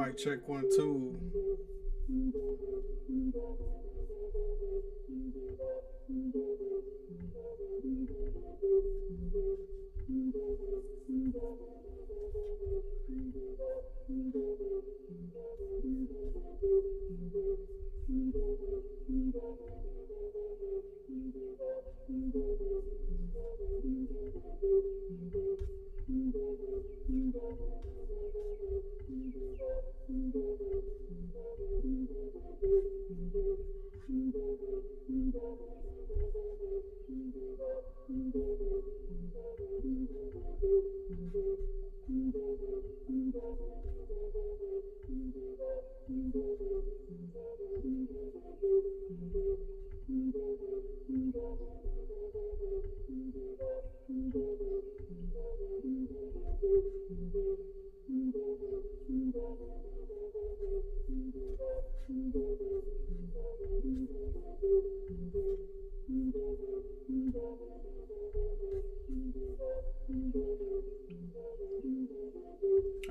Mic check 1 2.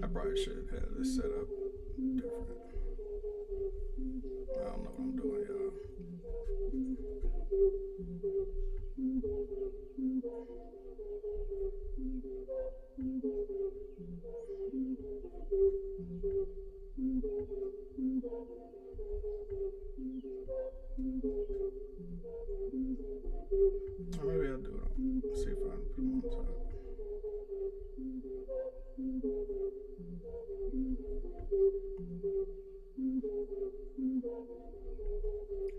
I probably should have had this set up different. I don't know what I'm doing, y'all. Or maybe I'll do it. Let's see if I can put them on top.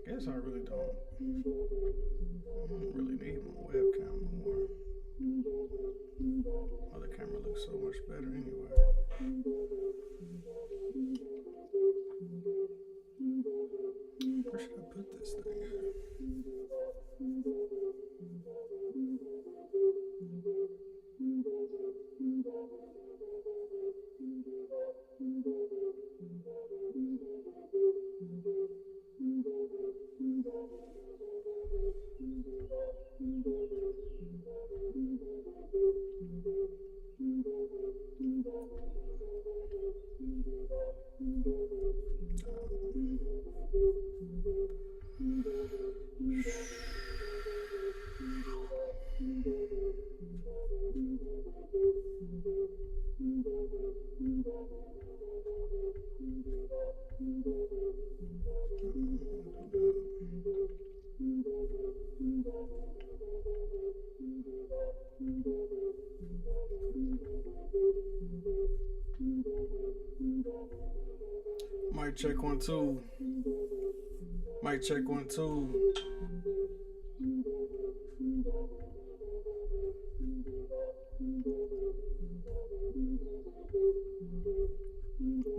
Guess I really don't really need my webcam no more. Other camera looks so much better anyway. Where should I put this thing at? Mic check 1 2. Mic check 1 2.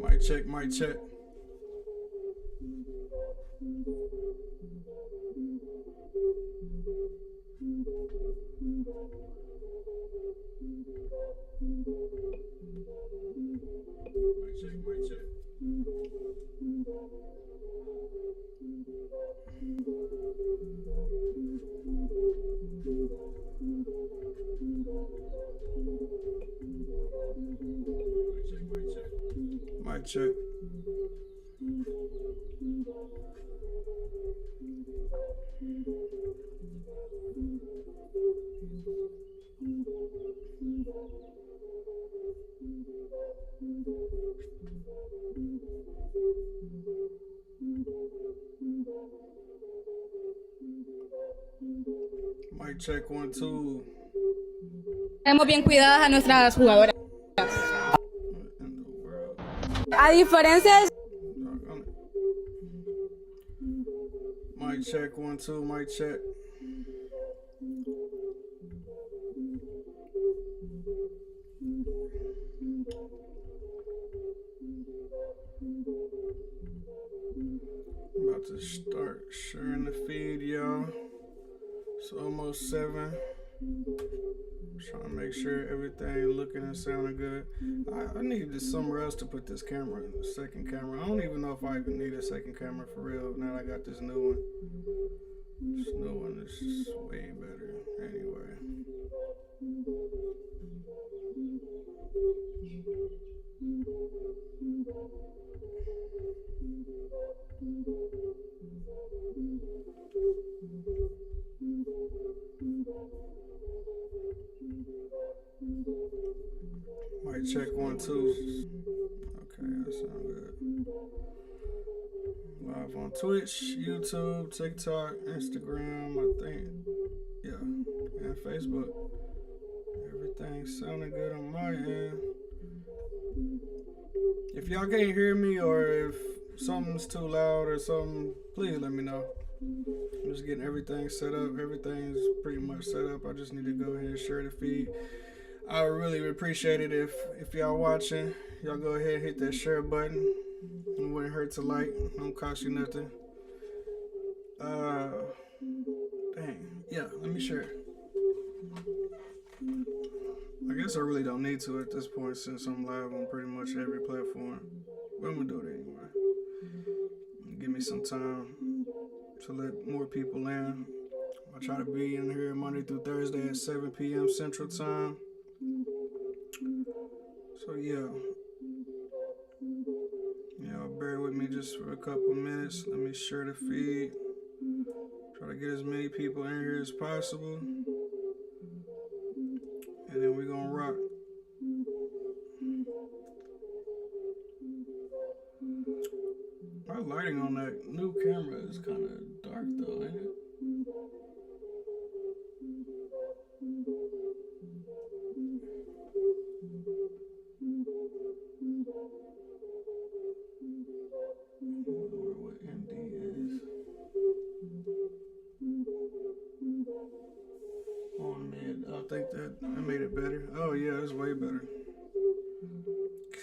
Mic check, mic check. Mic check. Mic check 1 2. Tenemos bien cuidadas a nuestras jugadoras. A diferencia de... Mic check 1 2. Mic check. About to start sharing the feed, y'all. It's almost 7. Trying to make sure everything looking and sounding good. I needed somewhere else to put this camera, the second camera. I don't even know if I even need a second camera for real. Now that I got this new one. This new one is just way better anyway. Mic check 1 2. Okay, that sounds good. Live on Twitch, YouTube, TikTok, Instagram, I think. Yeah, and Facebook. Everything sounding good on my end. If y'all can't hear me or if something's too loud or something, please let me know. I'm just getting everything set up. Everything's pretty much set up. I just need to go ahead and share the feed. I would really appreciate it if y'all watching, y'all go ahead and hit that share button. It wouldn't hurt to like. Don't cost you nothing. Dang. Yeah, let me share. I guess I really don't need to at this point since I'm live on pretty much every platform. But I'm gonna do it anyway. Give me some time to let more people in. I try to be in here Monday through Thursday at 7 p.m. Central Time. So yeah. Bear with me just for a couple minutes. Let me share the feed. Try to get as many people in here as possible. And then we're gonna rock. My lighting on that new camera is kind of dark though, ain't it? What MD is. On mid. I think that I made it better. Oh yeah, it's way better.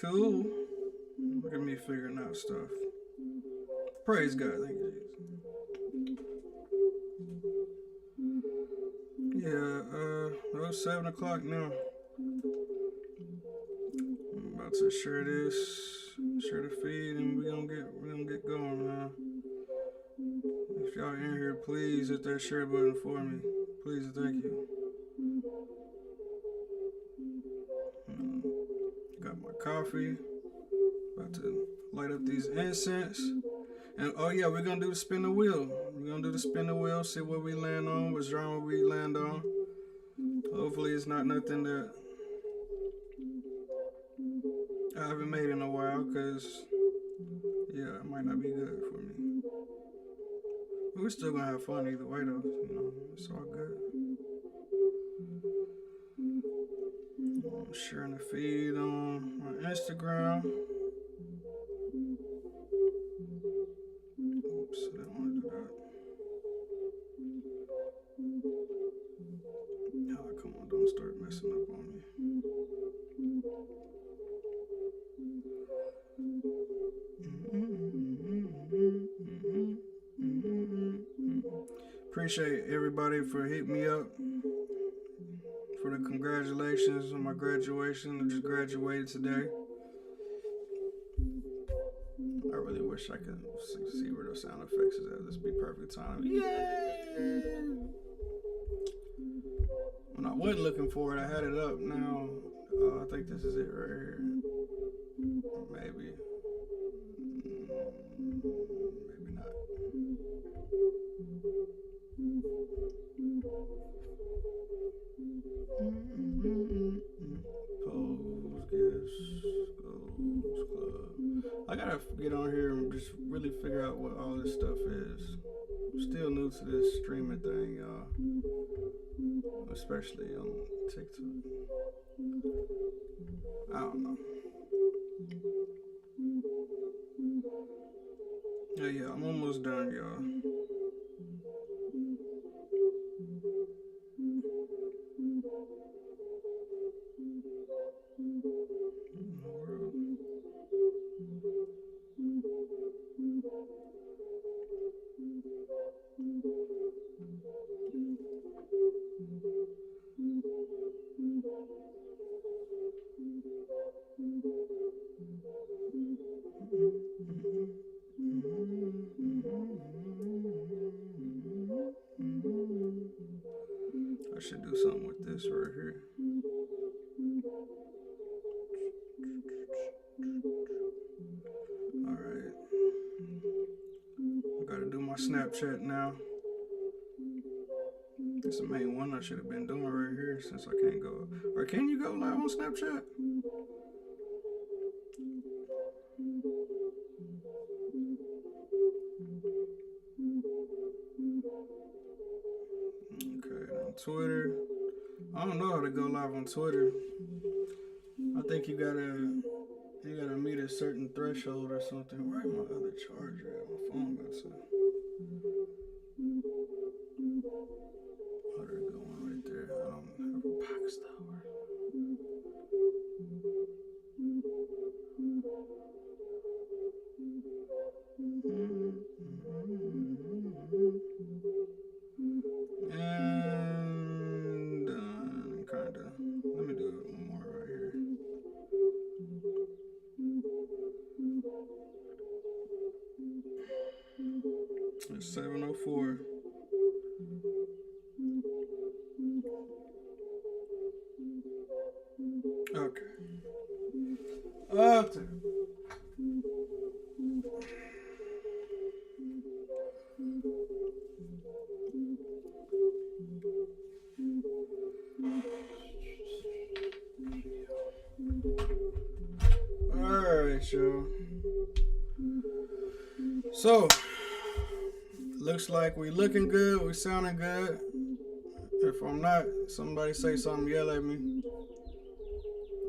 Cool. Look at me figuring out stuff. Praise God, thank you, Jesus. Yeah, it's 7 o'clock now. I'm about to share this, share the feed, and we're gonna get going, man. If y'all in here, please hit that share button for me. Please, thank you. Got my coffee. About to light up these incense. And oh yeah, we're gonna do the spin the wheel. We're gonna do the spin the wheel, see what we land on, what genre we land on. Hopefully it's not nothing that I haven't made in a while, cause yeah, it might not be good for me. But we're still gonna have fun either way though, it's all good. I'm sharing the feed on my Instagram. Oops, I didn't want to do that. Oh, come on, don't start messing up on me. Appreciate everybody for hitting me up for the congratulations on my graduation. I just graduated today. I really wish I could see where those sound effects is at. This would be perfect time. Yay! When I wasn't looking for it, I had it up. Now, I think this is it right here. Maybe. Maybe not. Pose, gifts, goals, club. I gotta get on here and just really figure out what all this stuff is. I'm still new to this streaming thing, y'all. Especially on TikTok. I don't know. Yeah, I'm almost done, y'all. I should do something with this right here. Alright. I gotta do my Snapchat now. That's the main one I should have been doing right here since I can't go. Or can you go live on Snapchat? Twitter. I don't know how to go live on Twitter. I think you gotta meet a certain threshold or something. Where's my other charger at? My phone about to. Oh, there go one right there. I don't have a box tower. And kinda. Let me do one more right here. It's 7:04. Okay. Okay. Alright, y'all. So, looks like we looking good, we sounding good. If I'm not, somebody say something, yell at me.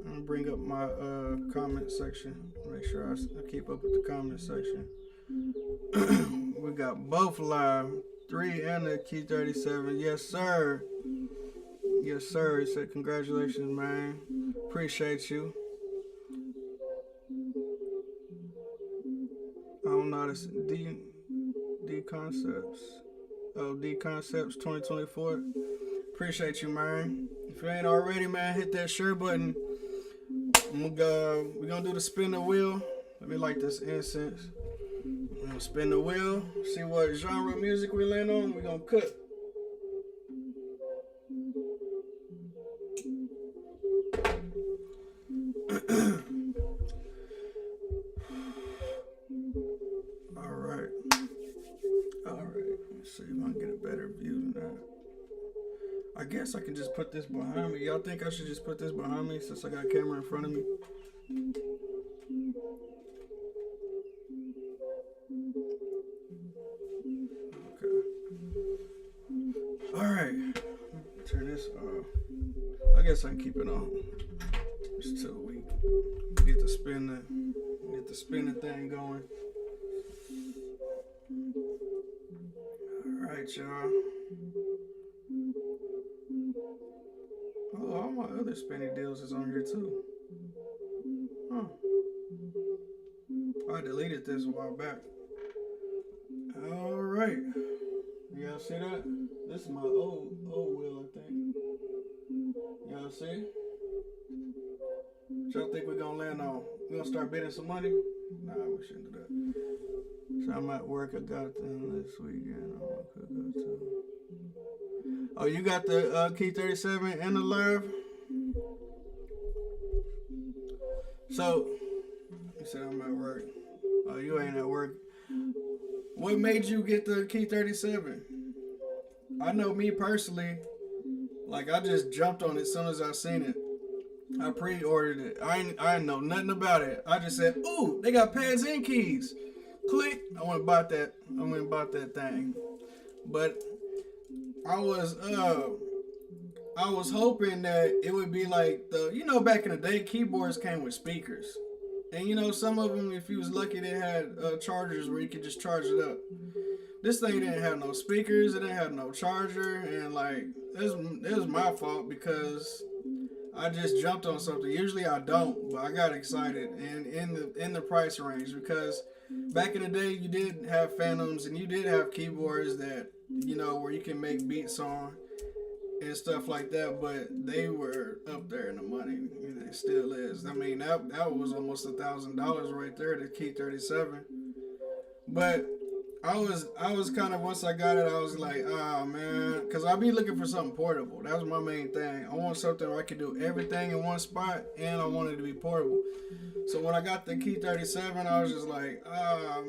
I'm gonna bring up my comment section. Make sure I keep up with the comment section. We got both live, 3 and the Key 37. Yes, sir. Yes, sir. He said, congratulations, man. Appreciate you. I don't know how to say D Concepts. Oh, D Concepts 2024. Appreciate you, man. If you ain't already, man, hit that share button. We're gonna do the spin the wheel. Let me light this incense. We're gonna spin the wheel. See what genre music we land on. We're gonna cut. Alright. Let's see if I can get a better view than that. I guess I can just put this behind me. Y'all think I should just put this behind me since I got a camera in front of me? Okay. Alright. Turn this off. I guess I can keep it on. Just till we get the spinning thing going. Alright, y'all. Oh, all my other spinning deals is on here too. Huh. I deleted this a while back. Alright. Y'all see that? This is my old wheel, I think. Y'all see? What y'all think we're gonna land on? We gonna start bidding some money? Nah, we shouldn't do that. So I'm at work. I got them this weekend. I could go too. Oh, you got the Key 37 and the live? So, you said I'm at work. Oh, you ain't at work. What made you get the Key 37? I know me personally, like I just jumped on it as soon as I seen it. I pre-ordered it. I didn't know nothing about it. I just said, ooh, they got pads and keys. Click. I went and bought that thing. But I was hoping that it would be like back in the day, keyboards came with speakers. And some of them, if you was lucky, they had chargers where you could just charge it up. This thing didn't have no speakers, it didn't have no charger, and like it was my fault because I just jumped on something. Usually I don't, but I got excited and in the price range because back in the day you did have Phantoms and you did have keyboards that where you can make beats on and stuff like that, but they were up there in the money. It still is. I mean that was almost $1,000 right there, the Key 37. But I was kind of, once I got it, I was like, man, because I be looking for something portable. That was my main thing. I want something where I could do everything in one spot, and I wanted it to be portable. So when I got the Key 37, I was just like,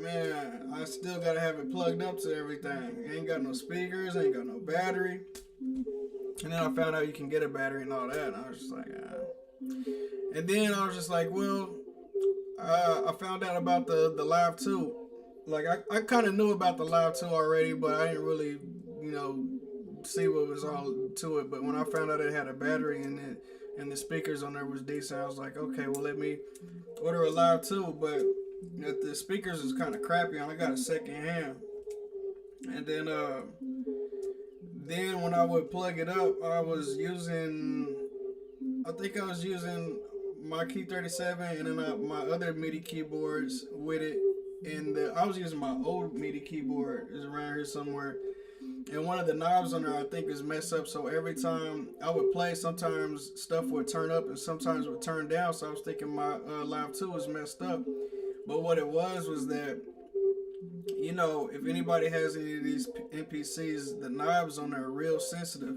man, I still got to have it plugged up to everything. Ain't got no speakers, ain't got no battery. And then I found out you can get a battery and all that, and I was just like, And then I was just like, well, I found out about the Live 2. Like, I kind of knew about the Live 2 already, but I didn't really, see what was all to it. But when I found out it had a battery in it and the speakers on there was decent, I was like, okay, well let me order a Live 2. But the speakers is kind of crappy, and I got a second hand. And then when I would plug it up, I think I was using my Key 37 and then my other MIDI keyboards with it. And I was using my old MIDI keyboard, is around here somewhere. And one of the knobs on there I think is messed up. So every time I would play, sometimes stuff would turn up and sometimes would turn down. So I was thinking my Live 2 was messed up. But what it was that, you know, if anybody has any of these MPCs, the knobs on there are real sensitive.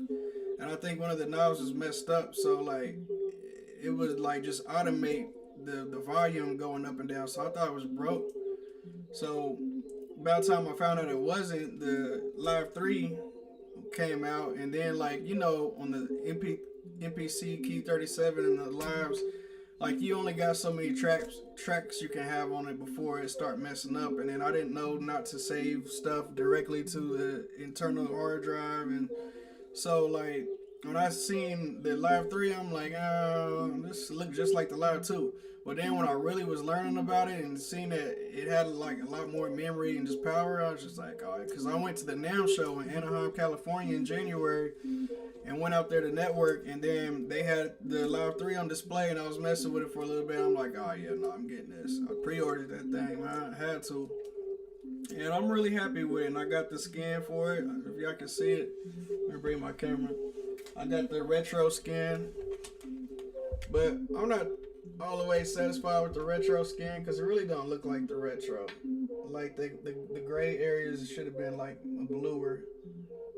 And I think one of the knobs was messed up. So like it was like just automate the volume going up and down. So I thought it was broke. So by the time I found out it wasn't, the Live 3 came out, and then like, you know, on the MPC Key 37 and the Lives, like you only got so many tracks you can have on it before it start messing up. And then I didn't know not to save stuff directly to the internal hard drive, and so like when I seen the Live 3, I'm like, this looked just like the Live 2. But then when I really was learning about it and seeing that it had like a lot more memory and just power, I was just like, all right. Because I went to the NAMM show in Anaheim, California in January and went out there to network, and then they had the Live 3 on display, and I was messing with it for a little bit. I'm like, oh yeah, no, I'm getting this. I pre-ordered that thing, man. I had to. And I'm really happy with it. And I got the skin for it. If y'all can see it, let me bring my camera. I got the retro skin, but I'm not all the way satisfied with the retro skin because it really don't look like the retro. Like the gray areas should have been like bluer,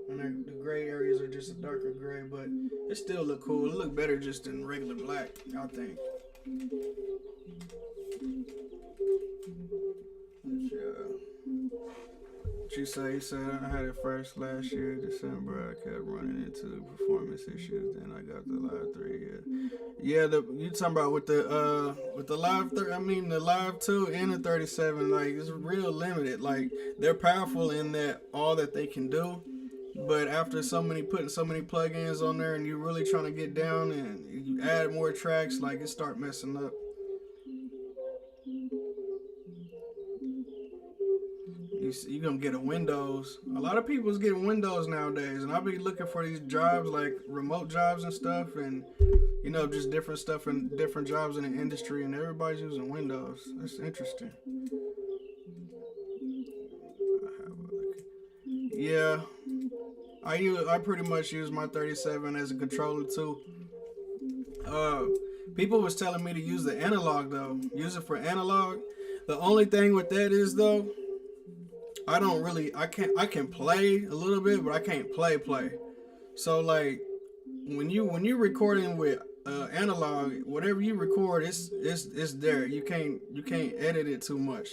and the gray areas are just a darker gray, but it still look cool. It look better just than regular black, I think. She said, he said, I had it first last year, December. I kept running into performance issues. Then I got the Live 3. Yeah, you talking about with the Live 3? I mean, the Live 2 and the 37. Like, it's real limited. Like, they're powerful in that all that they can do. But after putting so many plugins on there, and you're really trying to get down and you add more tracks, like it start messing up. You're gonna get a Windows. A lot of people's getting Windows nowadays, and I'll be looking for these jobs, like remote jobs and stuff, and you know, just different stuff and different jobs in the industry, and everybody's using Windows. That's interesting. Yeah, I pretty much use my 37 as a controller too. People was telling me to use the analog though. Use it for analog. The only thing with that is though, I can play a little bit, but I can't play. So like when you recording with analog, whatever you record, it's there. You can't edit it too much.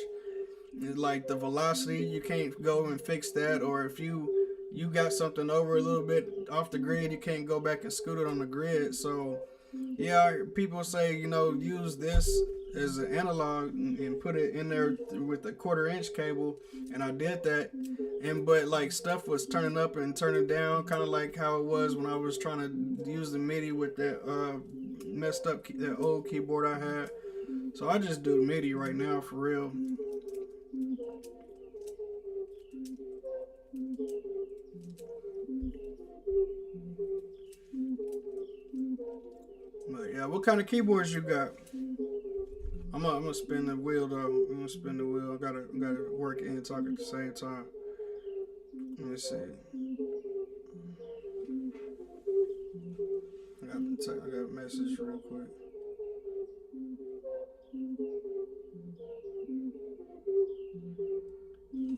It's like the velocity, you can't go and fix that, or if you got something over a little bit off the grid, you can't go back and scoot it on the grid. So yeah, people say, you know, use this as an analog and put it in there with a 1/4-inch cable, and I did that. But like stuff was turning up and turning down, kind of like how it was when I was trying to use the MIDI with that messed up that old keyboard I had. So I just do MIDI right now for real. But yeah, what kind of keyboards you got? I'm gonna spin the wheel though. I'm gonna spin the wheel. I gotta work and talk at the same time. Let me see. I got a message real quick.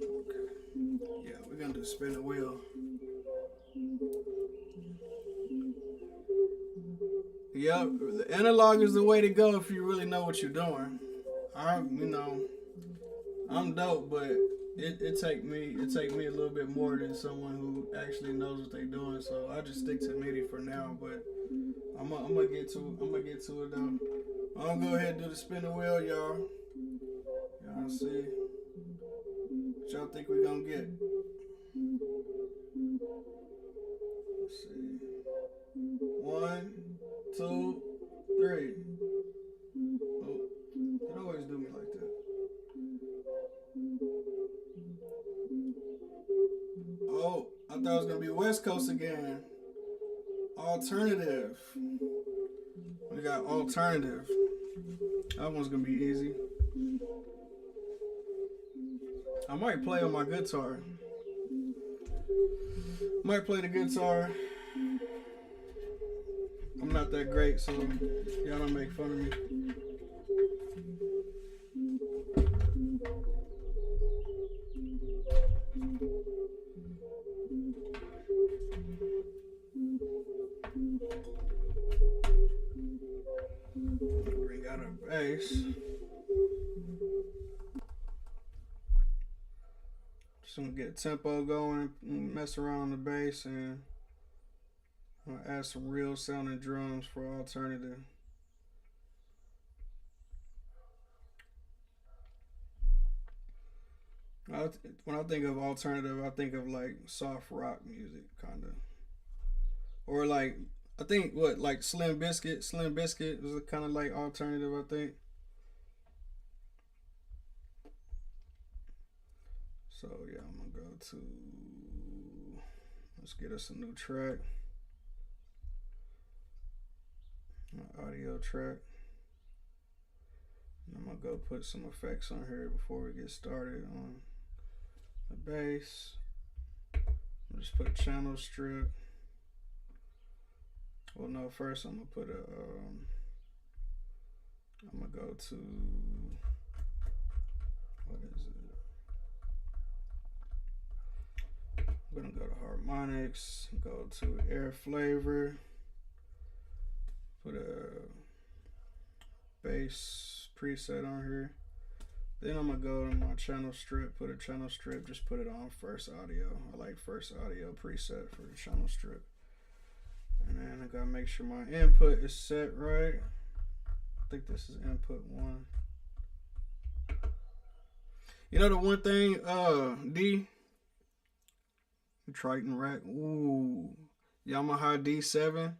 Okay. Yeah, we're gonna do spin the wheel. Yep, the analog is the way to go if you really know what you're doing. I'm dope, but it take me a little bit more than someone who actually knows what they're doing. So I just stick to MIDI for now. But I'm gonna get to it though. I'm gonna go ahead and do the spin the wheel, y'all. Y'all see what y'all think we gonna get? Let's see. 1, 2, 3. Oh, it always do me like that. Oh, I thought it was gonna be West Coast again. Alternative. We got alternative. That one's gonna be easy. I might play on my guitar. Might play the guitar. I'm not that great, so y'all don't make fun of me. Bring out a bass. Just gonna get a tempo going, mess around on the bass, and I'm gonna add some real sounding drums for alternative. When I think of alternative, I think of like soft rock music, kind of, or like I think what like Slim Biscuit. Slim Biscuit was kind of like alternative, I think. So yeah, I'm gonna go to. Let's get us a new track. An audio track. And I'm gonna go put some effects on here before we get started on the bass. I'll just put channel strip. Well, no, first I'm gonna put a. I'm gonna go to. What is it? I'm gonna go to harmonics. Go to air flavor. Put a bass preset on here. Then I'm gonna go to my channel strip, put a channel strip, just put it on first audio. I like first audio preset for the channel strip. And then I gotta make sure my input is set right. I think this is input 1. You know the one thing, D, Triton rack, ooh, Yamaha D7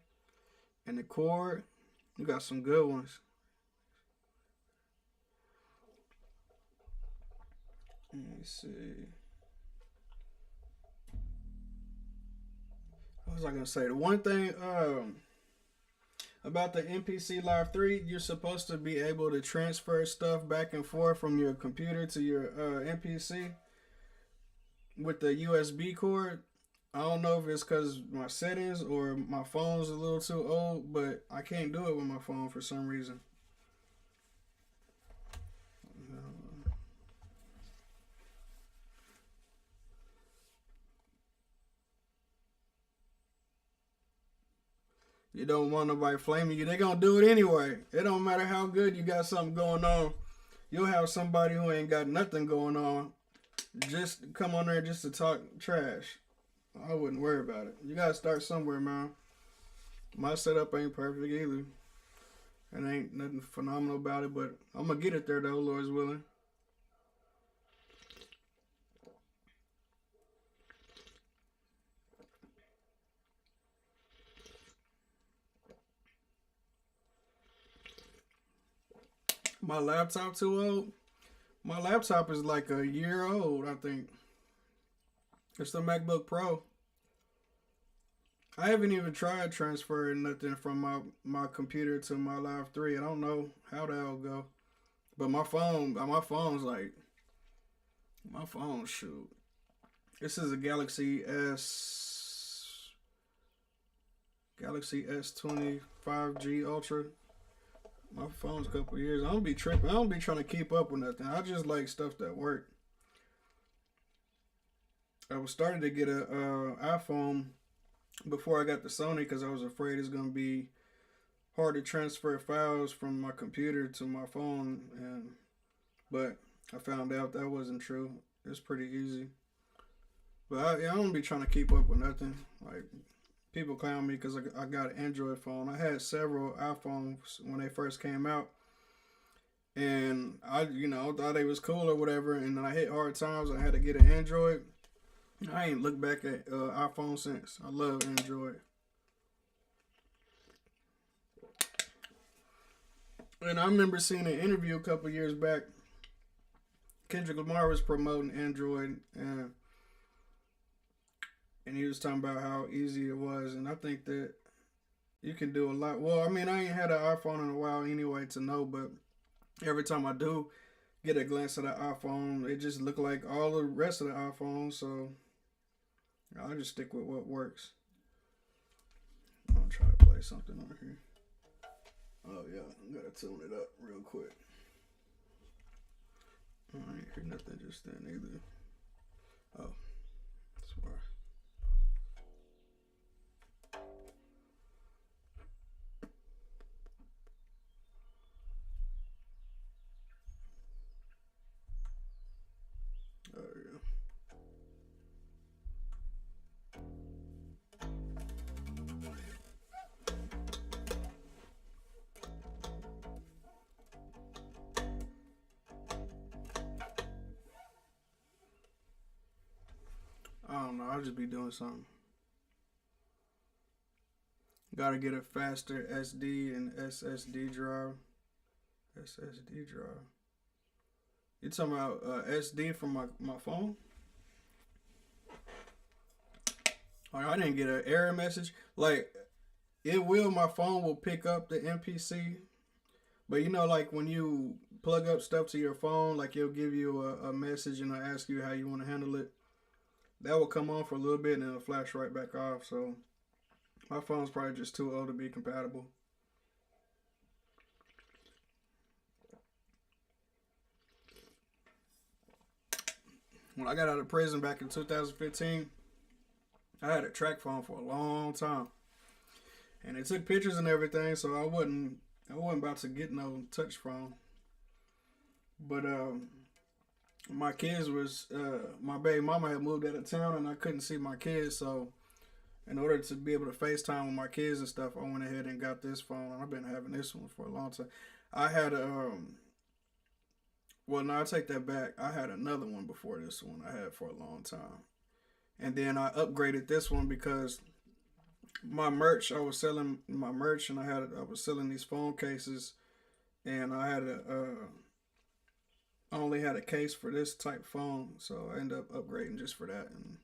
and the chord, you got some good ones. Let me see. What was I gonna say? The one thing about the MPC Live 3, you're supposed to be able to transfer stuff back and forth from your computer to your MPC with the USB cord. I don't know if it's because my settings or my phone's a little too old, but I can't do it with my phone for some reason. You don't want nobody flaming you. They're going to do it anyway. It don't matter how good you got something going on. You'll have somebody who ain't got nothing going on just come on there just to talk trash. I wouldn't worry about it. You got to start somewhere, man. My setup ain't perfect either. And ain't nothing phenomenal about it, but I'm going to get it there though, Lord's willing. My laptop too old? My laptop is like a year old, I think. It's the MacBook Pro. I haven't even tried transferring nothing from my computer to my Live 3. I don't know how that'll go. But my phone's like, my phone, shoot. This is a Galaxy S20 5G Ultra. My phone's a couple years. I don't be tripping. I don't be trying to keep up with nothing. I just like stuff that work. I was starting to get a iPhone before I got the Sony because I was afraid it's gonna be hard to transfer files from my computer to my phone, but I found out that wasn't true. It's pretty easy. But I don't be trying to keep up with nothing. Like, people clown me because I got an Android phone. I had several iPhones when they first came out, and I thought they was cool or whatever. And then I hit hard times. I had to get an Android. I ain't looked back at iPhone since. I love Android. And I remember seeing an interview a couple years back. Kendrick Lamar was promoting Android, and he was talking about how easy it was. And I think that you can do a lot. Well, I mean, I ain't had an iPhone in a while anyway to know, but every time I do get a glance at the iPhone, it just look like all the rest of the iPhones. So I'll just stick with what works. I'm gonna try to play something on here. Oh yeah, I gotta tune it up real quick. I ain't hear nothing just then either. Oh, that's why. Oh yeah. I don't know. I'll just be doing something. Gotta get a faster SD and SSD drive. SSD drive. You talking about SD from my phone? Like, I didn't get an error message. Like it will, my phone will pick up the MPC, but you know, like when you plug up stuff to your phone, like it'll give you a message and it'll ask you how you want to handle it. That will come on for a little bit and it'll flash right back off. So my phone's probably just too old to be compatible. When I got out of prison back in 2015, I had a track phone for a long time, and it took pictures and everything. So I wasn't about to get no touch phone. But my kids was my baby mama had moved out of town, and I couldn't see my kids. So in order to be able to FaceTime with my kids and stuff, I went ahead and got this phone. I've been having this one for a long time. I had a well, no, I take that back. I had another one before this one. I had for a long time, and then I upgraded this one because my merch. I was selling my merch, and I was selling these phone cases, and I only had a case for this type phone, so I ended up upgrading just for that, and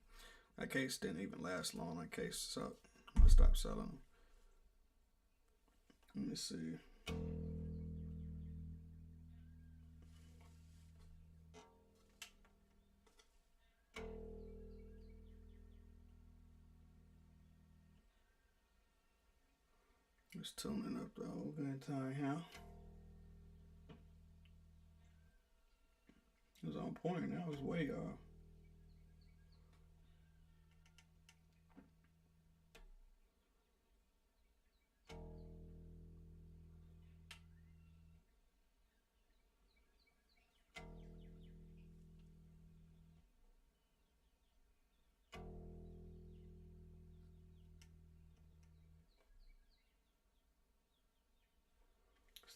that case didn't even last long. That case sucked. I stopped selling them. Let me see. Just tuning up the whole good time, huh? It was on point. That was way off.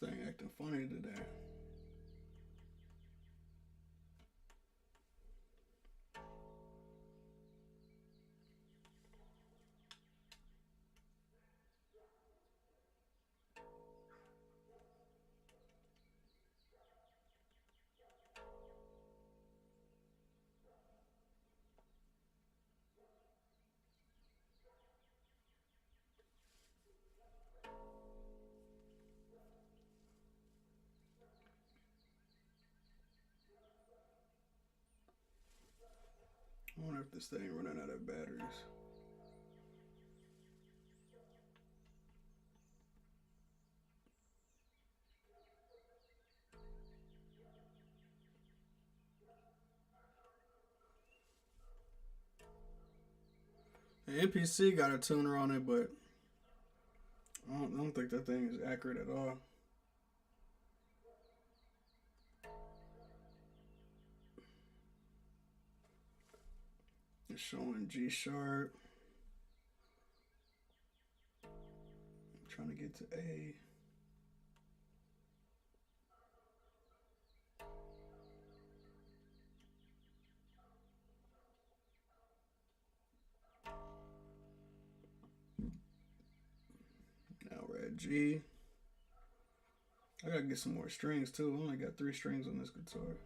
This thing acting funny today. I wonder if this thing running out of batteries. The NPC got a tuner on it, but I don't think that thing is accurate at all. It's showing G sharp. I'm trying to get to A. G. I gotta get some more strings too. I only got 3 strings on this guitar.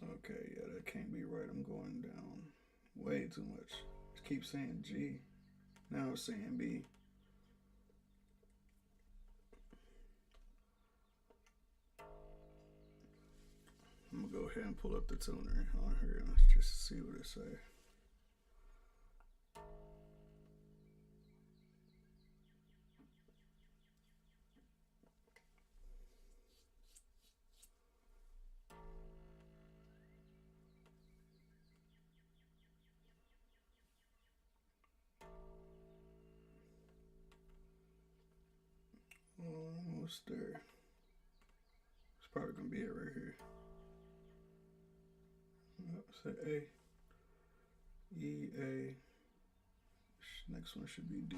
Okay, yeah, that can't be right. I'm going down way too much. Just keep saying G. Now I'm saying B. I'm gonna go ahead and pull up the tuner on here just to see what it say. Almost there. It's probably gonna be it right here. Say A, E, A. Next one should be D.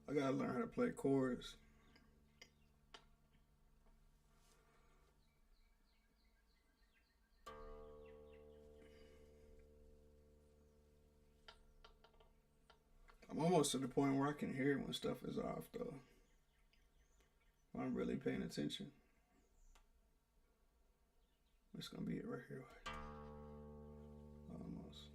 I gotta learn how to play chords. I'm almost to the point where I can hear when stuff is off though. I'm really paying attention. It's gonna be it right here. Almost.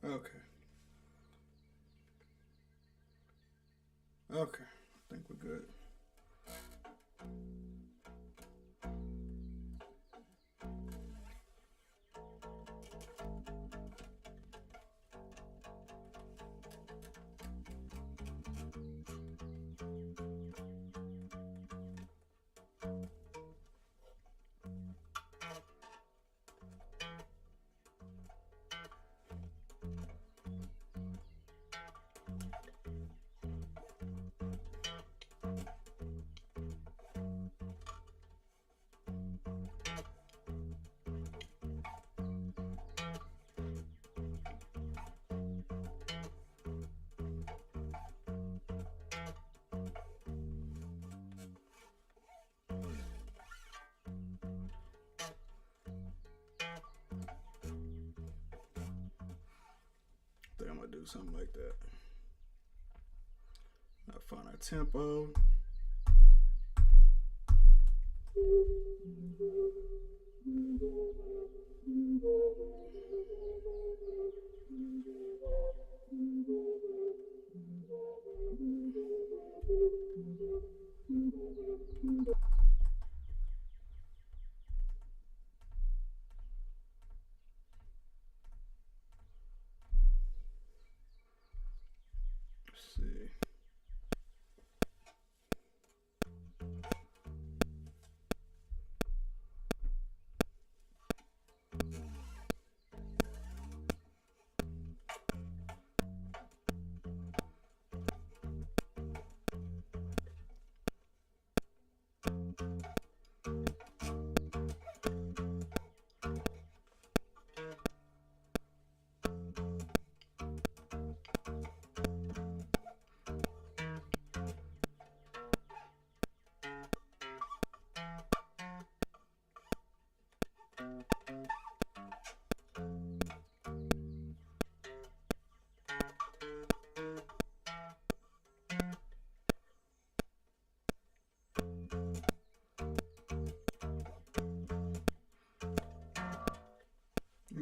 Okay. Okay. I think we're good. I think I'm gonna do something like that. Now find our tempo. Let's see.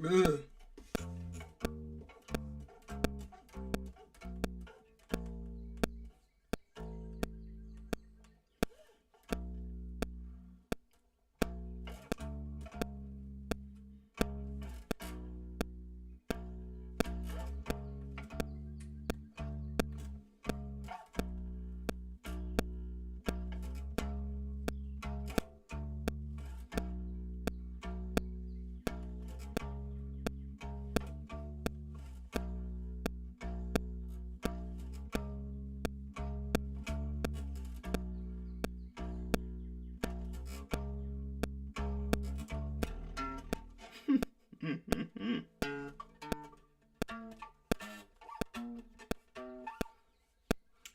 Good.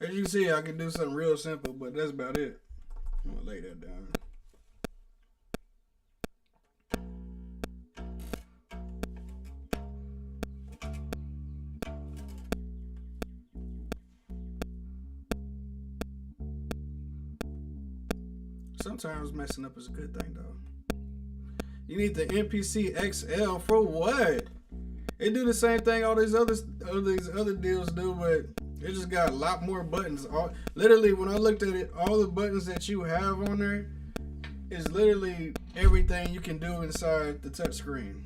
As you see, I can do something real simple, but that's about it. I'm gonna lay that down. Sometimes messing up is a good thing, though. You need the MPC XL for what? It do the same thing all these other deals do, but it just got a lot more buttons. Literally, when I looked at it, all the buttons that you have on there is literally everything you can do inside the touchscreen.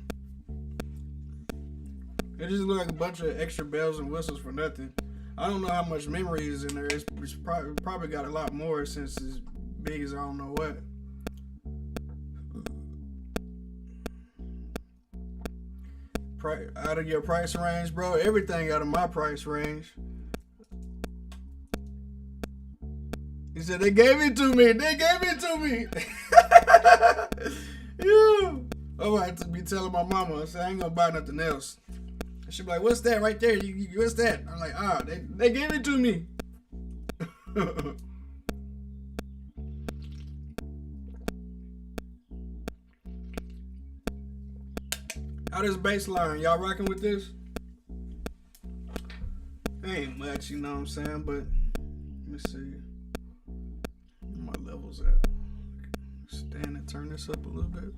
It just looks like a bunch of extra bells and whistles for nothing. I don't know how much memory is in there. It's probably got a lot more since it's big as I don't know what. Out of your price range, bro. Everything out of my price range. He said they gave it to me. They gave it to me. Yeah. Oh, I have to be telling my mama. I said I ain't gonna buy nothing else. She'll be like, "What's that right there? What's that?" I'm like, they gave it to me. How this bass line? Y'all rocking with this? Ain't much, you know what I'm saying? But let me see. Where my levels at? Stand and turn this up a little bit.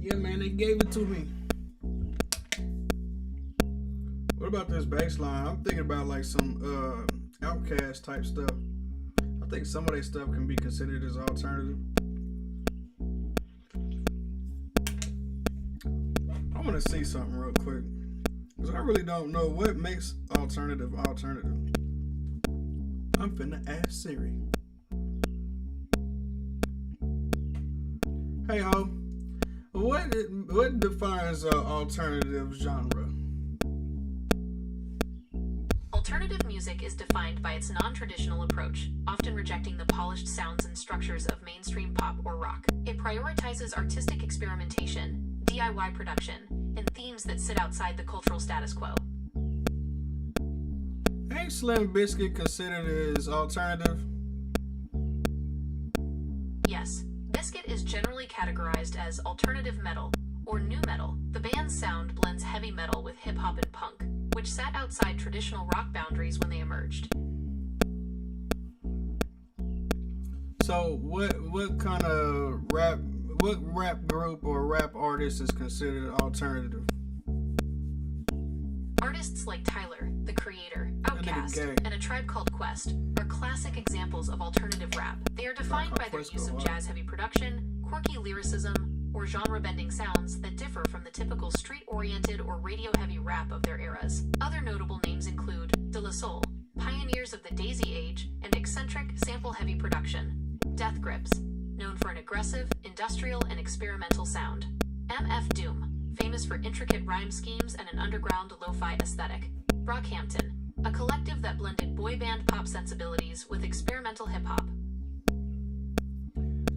Yeah, man, they gave it to me. What about this bass line? I'm thinking about like some Outcast type stuff. I think some of their stuff can be considered as alternative. I want to see something real quick, because I really don't know what makes alternative. I'm finna ask Siri. Hey ho, what defines alternative genre? Alternative music is defined by its non-traditional approach, often rejecting the polished sounds and structures of mainstream pop or rock. It prioritizes artistic experimentation, DIY production, and themes that sit outside the cultural status quo. Ain't Slim Biscuit considered as alternative? Yes, Biscuit is generally categorized as alternative metal, or nu metal. The band's sound blends heavy metal with hip-hop and punk, which sat outside traditional rock boundaries when they emerged. So what kind of rap group or rap artist is considered alternative? Artists like Tyler, The Creator, Outkast, and A Tribe Called Quest are classic examples of alternative rap. They are defined by their use of jazz-heavy production, quirky lyricism, or genre-bending sounds that differ from the typical street-oriented or radio-heavy rap of their eras. Other notable names include De La Soul, pioneers of the Daisy Age, and eccentric, sample-heavy production. Death Grips, known for an aggressive, industrial, and experimental sound. MF Doom, famous for intricate rhyme schemes and an underground lo-fi aesthetic. Brockhampton, a collective that blended boy band pop sensibilities with experimental hip-hop.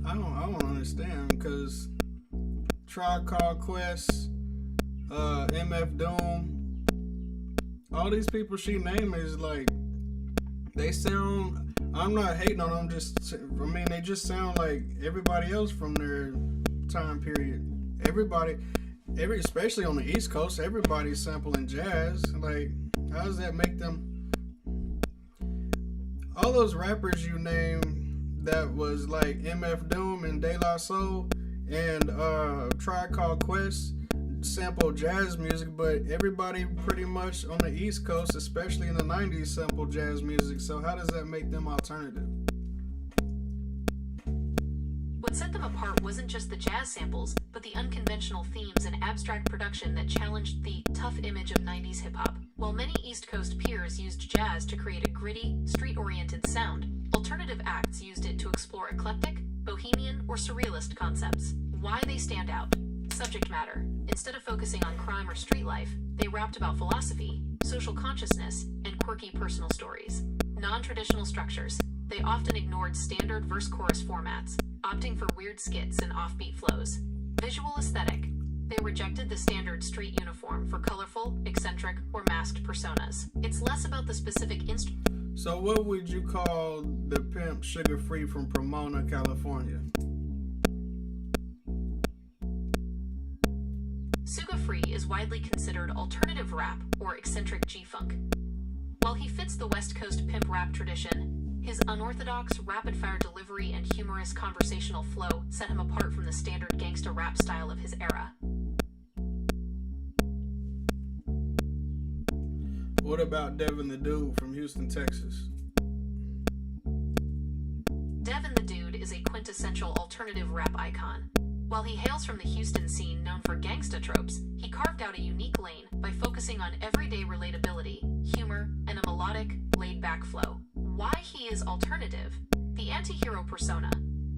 I don't understand, because Tribe Called Quest, MF Doom, all these people she named is like, they sound, I'm not hating on them, they just sound like everybody else from their time period. Especially on the East Coast, everybody's sampling jazz. Like, how does that make them? All those rappers you named that was like MF Doom and De La Soul and Tribe Called Quest sample jazz music, but everybody pretty much on the East Coast, especially in the 90s, sampled jazz music. So how does that make them alternative? What set them apart wasn't just the jazz samples, but the unconventional themes and abstract production that challenged the tough image of 90s hip-hop. While many East Coast peers used jazz to create a gritty, street-oriented sound, alternative acts used it to explore eclectic, bohemian, or surrealist concepts. Why they stand out? Subject matter. Instead of focusing on crime or street life, they rapped about philosophy, social consciousness, and quirky personal stories. Non-traditional structures. They often ignored standard verse-chorus formats, opting for weird skits and offbeat flows. Visual aesthetic. They rejected the standard street uniform for colorful, eccentric, or masked personas. It's less about the specific instrument. So what would you call the pimp Sugar Free from Pomona, California? Suga Free is widely considered alternative rap or eccentric G-funk. While he fits the West Coast pimp rap tradition, his unorthodox, rapid-fire delivery and humorous conversational flow set him apart from the standard gangsta rap style of his era. What about Devin the Dude from Houston, Texas? Devin the Dude is a quintessential alternative rap icon. While he hails from the Houston scene known for gangsta tropes, he carved out a unique lane by focusing on everyday relatability, humor, and a melodic, laid-back flow. Why he is alternative? The anti-hero persona.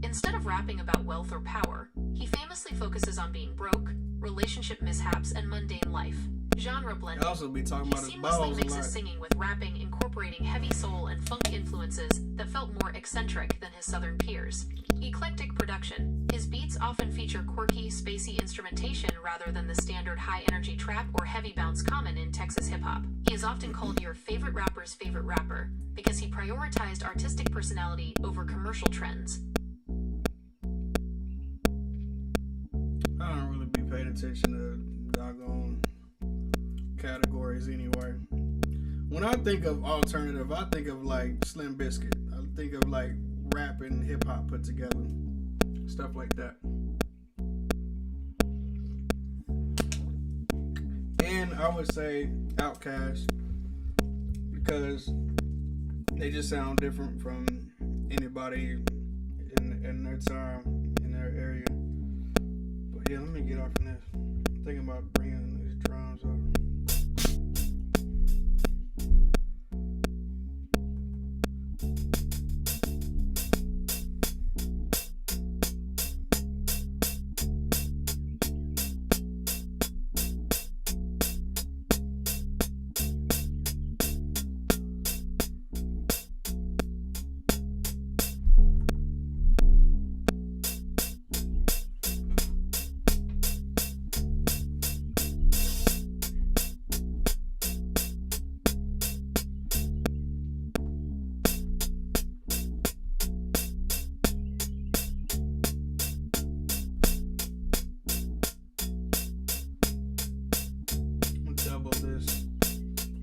Instead of rapping about wealth or power, he famously focuses on being broke, relationship mishaps, and mundane life. Genre blending. Also be talking about he his seamlessly balls a mixes lot. singing with rapping, incorporating heavy soul and funk influences that felt more eccentric than his southern peers. Eclectic production. His beats often feature quirky, spacey instrumentation rather than the standard high-energy trap or heavy bounce common in Texas hip-hop. He is often called your favorite rapper's favorite rapper because he prioritized artistic personality over commercial trends. I don't really be paying attention to doggone categories anyway. When I think of alternative, I think of like Slim Biscuit. I think of like rap and hip hop put together, stuff like that. And I would say Outkast because they just sound different from anybody in their time, in their area. But yeah, let me get off of this. I'm thinking about bringing these drums up.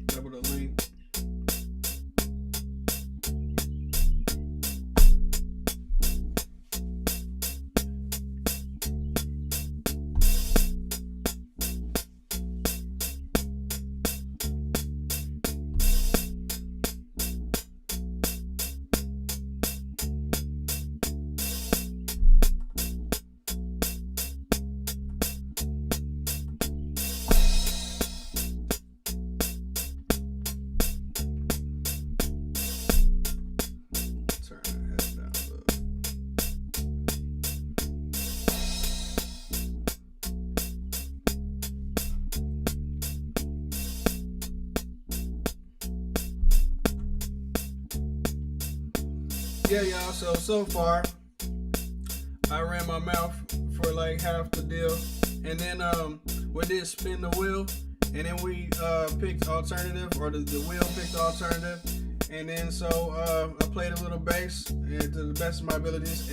Double the length. Yeah, y'all, so far I ran my mouth for like half the deal, and then we did spin the wheel, and then we picked alternative, or the wheel picked alternative, and then so I played a little bass and to the best of my abilities,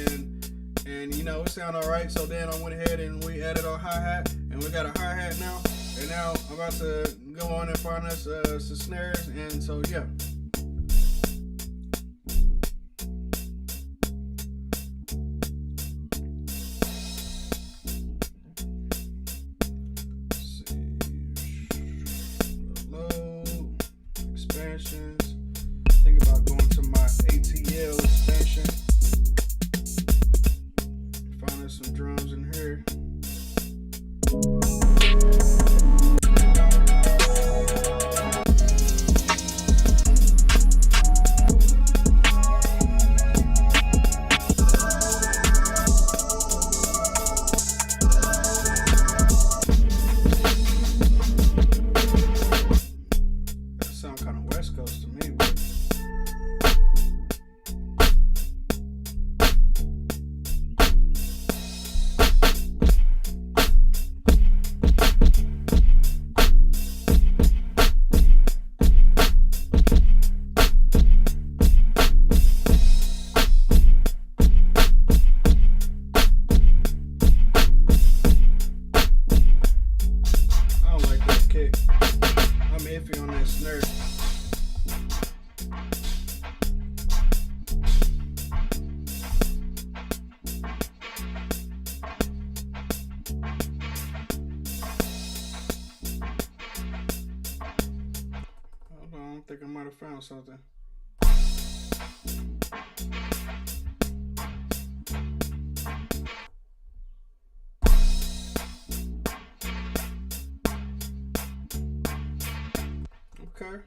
and you know, it sounded alright. So then I went ahead and we added our hi-hat, and we got a hi-hat now, and now I'm about to go on and find us some snares, and so yeah. Think about going to my ATL extension. Find us some drums in here. found something. Okay.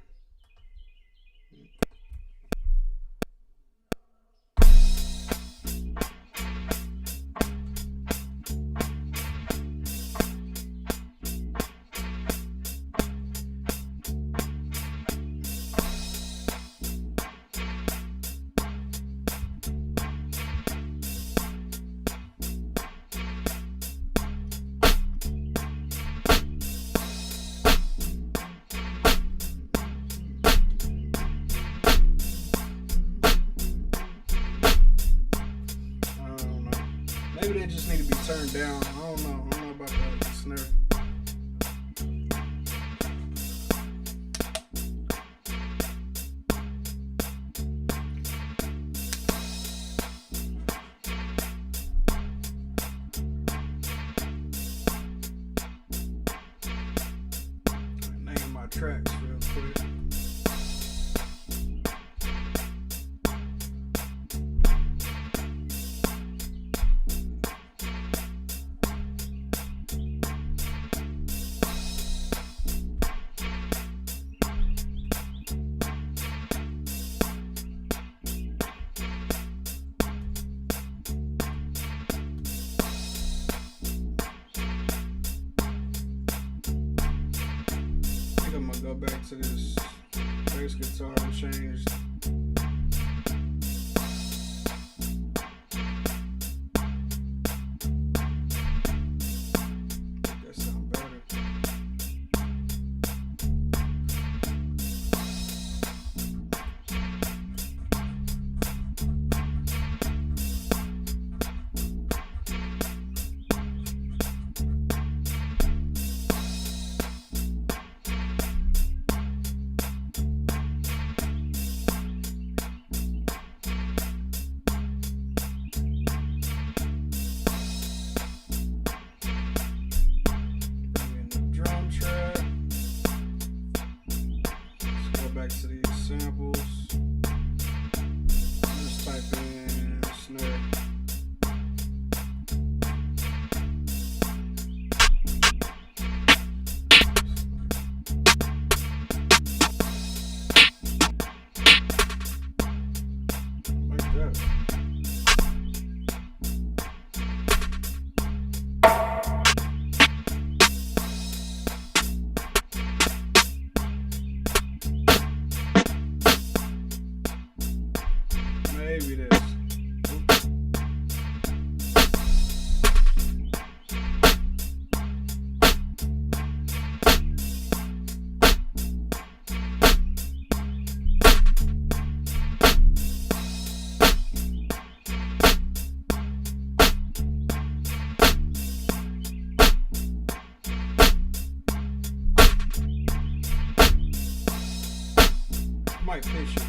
Maybe they just need to be turned down. I don't know about that snare. Name my tracks real quick. I'm gonna go back to this bass guitar and change. That sound better. Back to these samples. Just type in snare. Like that. Maybe this. Might pitch it.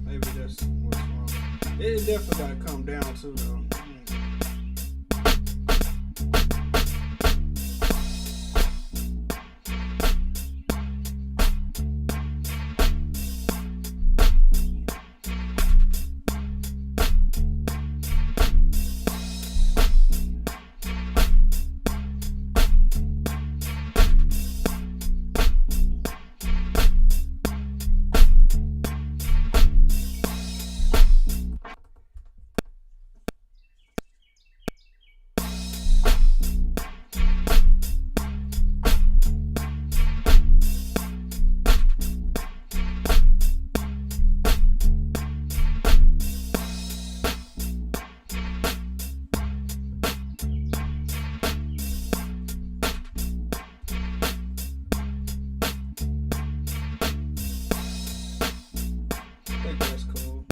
Maybe that's what's wrong. It definitely gotta come down too, though. I think that's cool.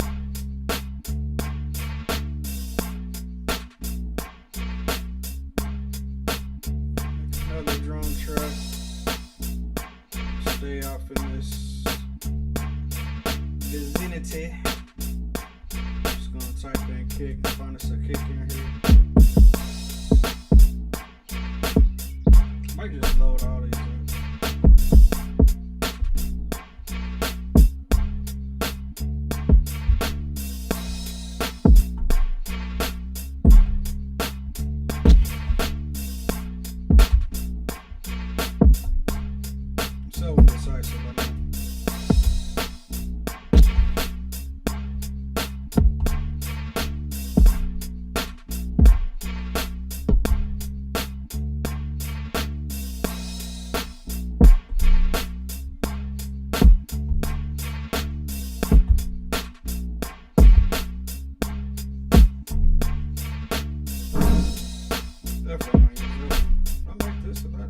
Another drum track. Stay off in this vicinity. Just gonna type in kick and find us a kick in here. Might just load all these up. definitely not use that one. I like this a lot.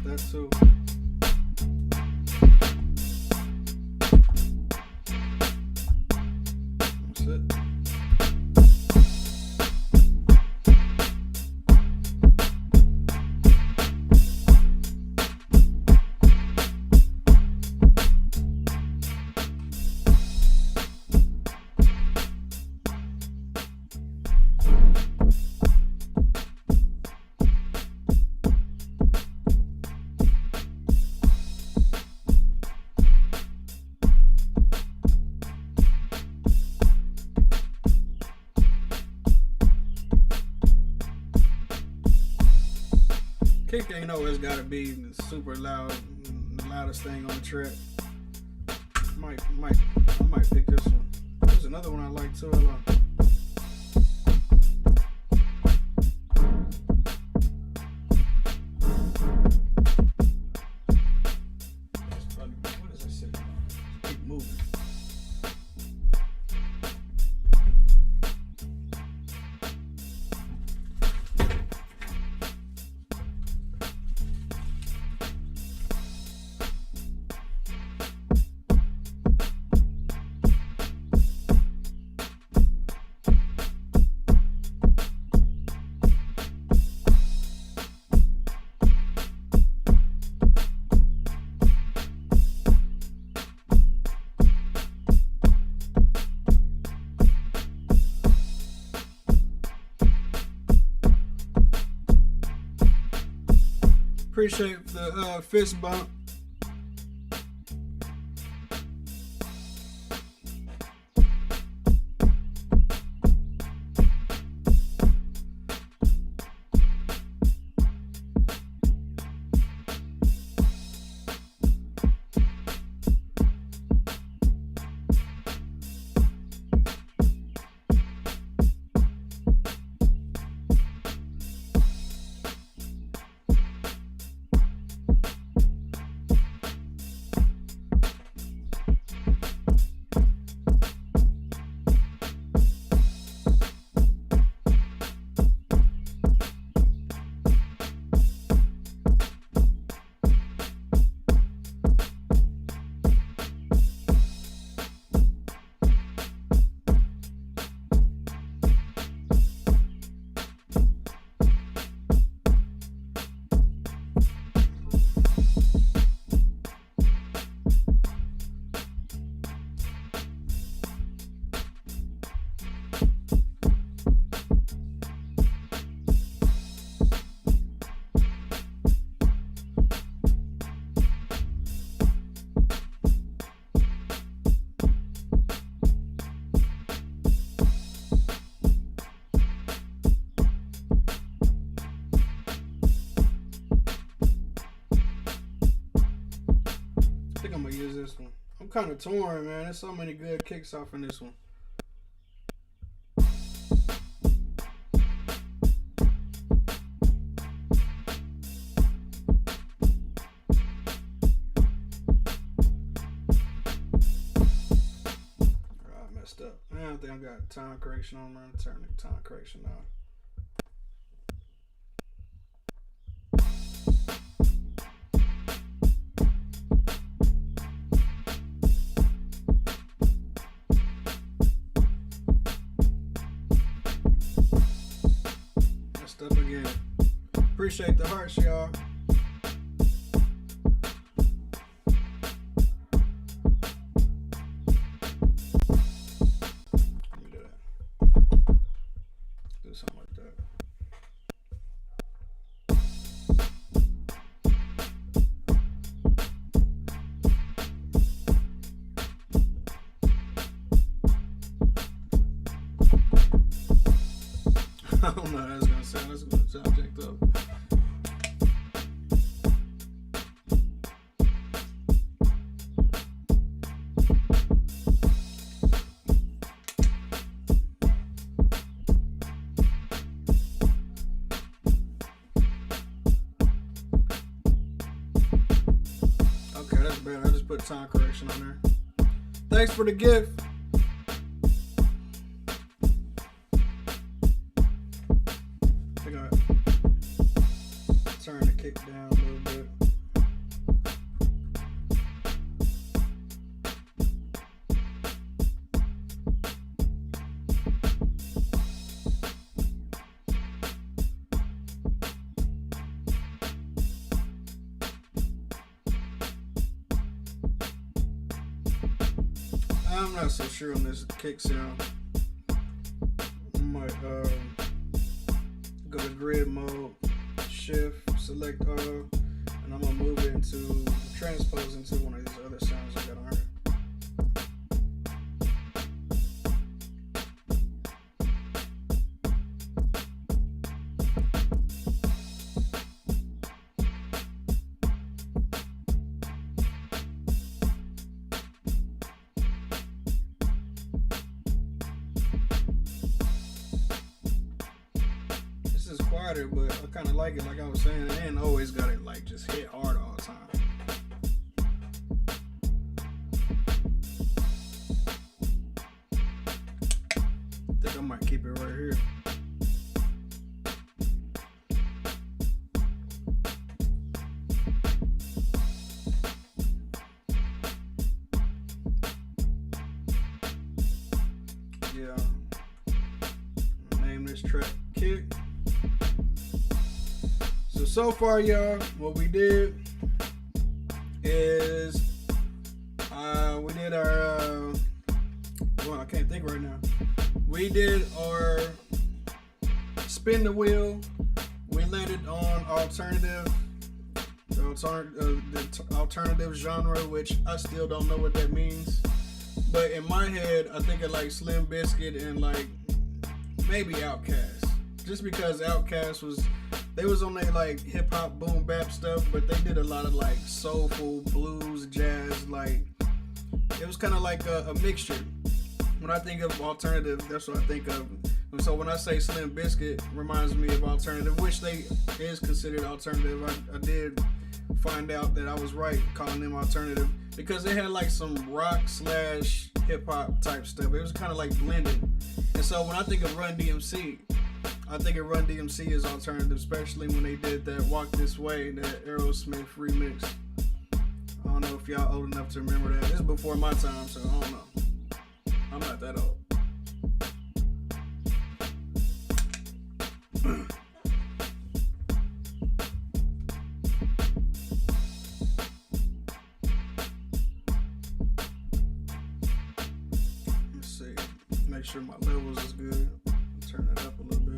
That too. That's it. Kick ain't always gotta be super loud, the loudest thing on the track. I might pick this one. There's another one I like too. What is this? Keep moving. Appreciate the fist bump. I think I'm gonna use this one. I'm kind of torn, man. There's so many good kicks off in this one. I messed up. Man, I think I got time correction on. I'm gonna turn the time correction on. Up again. Appreciate the hearts, y'all. Let me do that. Do something like that. I don't know how that's gonna sound. That's gonna sound jacked up. that's bad. I just put time correction on there. Thanks for the gift. I think I turn the kick down a little bit. I'm not so sure on this kick sound. I might go to grid mode, shift, select all, and I'm gonna move it into transpose into one of these other sounds I got on here. Quieter, but I kind of like it. Like I was saying, it ain't always got it like just hit hard all the time. I think I might keep it right here. Yeah. Name this track Kick. So far, y'all, what we did is we did our well, I can't think right now. We did our spin the wheel. We landed on alternative, the alternative genre, which I still don't know what that means. But in my head, I think of like Slim Biscuit and like maybe Outkast, just because Outkast was. They was on their like hip hop boom bap stuff, but they did a lot of like soulful blues, jazz. Like it was kind of like a mixture. When I think of alternative, that's what I think of. And so when I say Slim Biscuit, reminds me of alternative, which they is considered alternative. I did find out that I was right calling them alternative because they had like some rock / hip hop type stuff. It was kind of like blended. And so when I think of Run DMC. I think Run DMC is alternative, especially when they did that Walk This Way, that Aerosmith remix. I don't know if y'all old enough to remember that. It's before my time, so I don't know. I'm not that old. Let's see. Make sure my levels is good. Turn it up a little bit.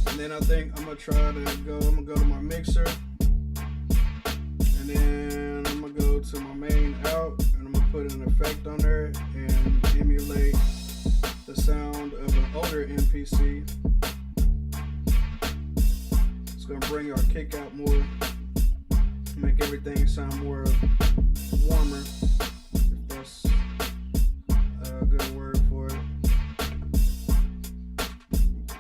And then I think I'm gonna go to my mixer, and then I'm gonna go to my main out, and I'm gonna put an effect on there and emulate the sound of an older MPC. It's gonna bring our kick out more, make everything sound more warmer, if that's a good word for it.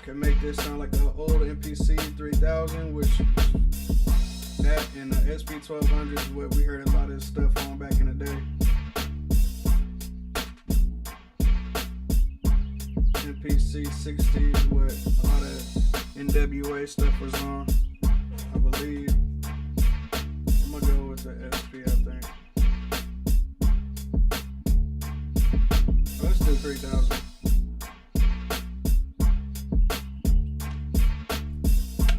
Can make this sound like an old MPC 3000, which that and the SP 1200 is what we heard a lot of this stuff on back in the day. MPC 60 is what a lot of NWA stuff was on, I believe. I'm gonna go with the SP, I think. Let's do 3000.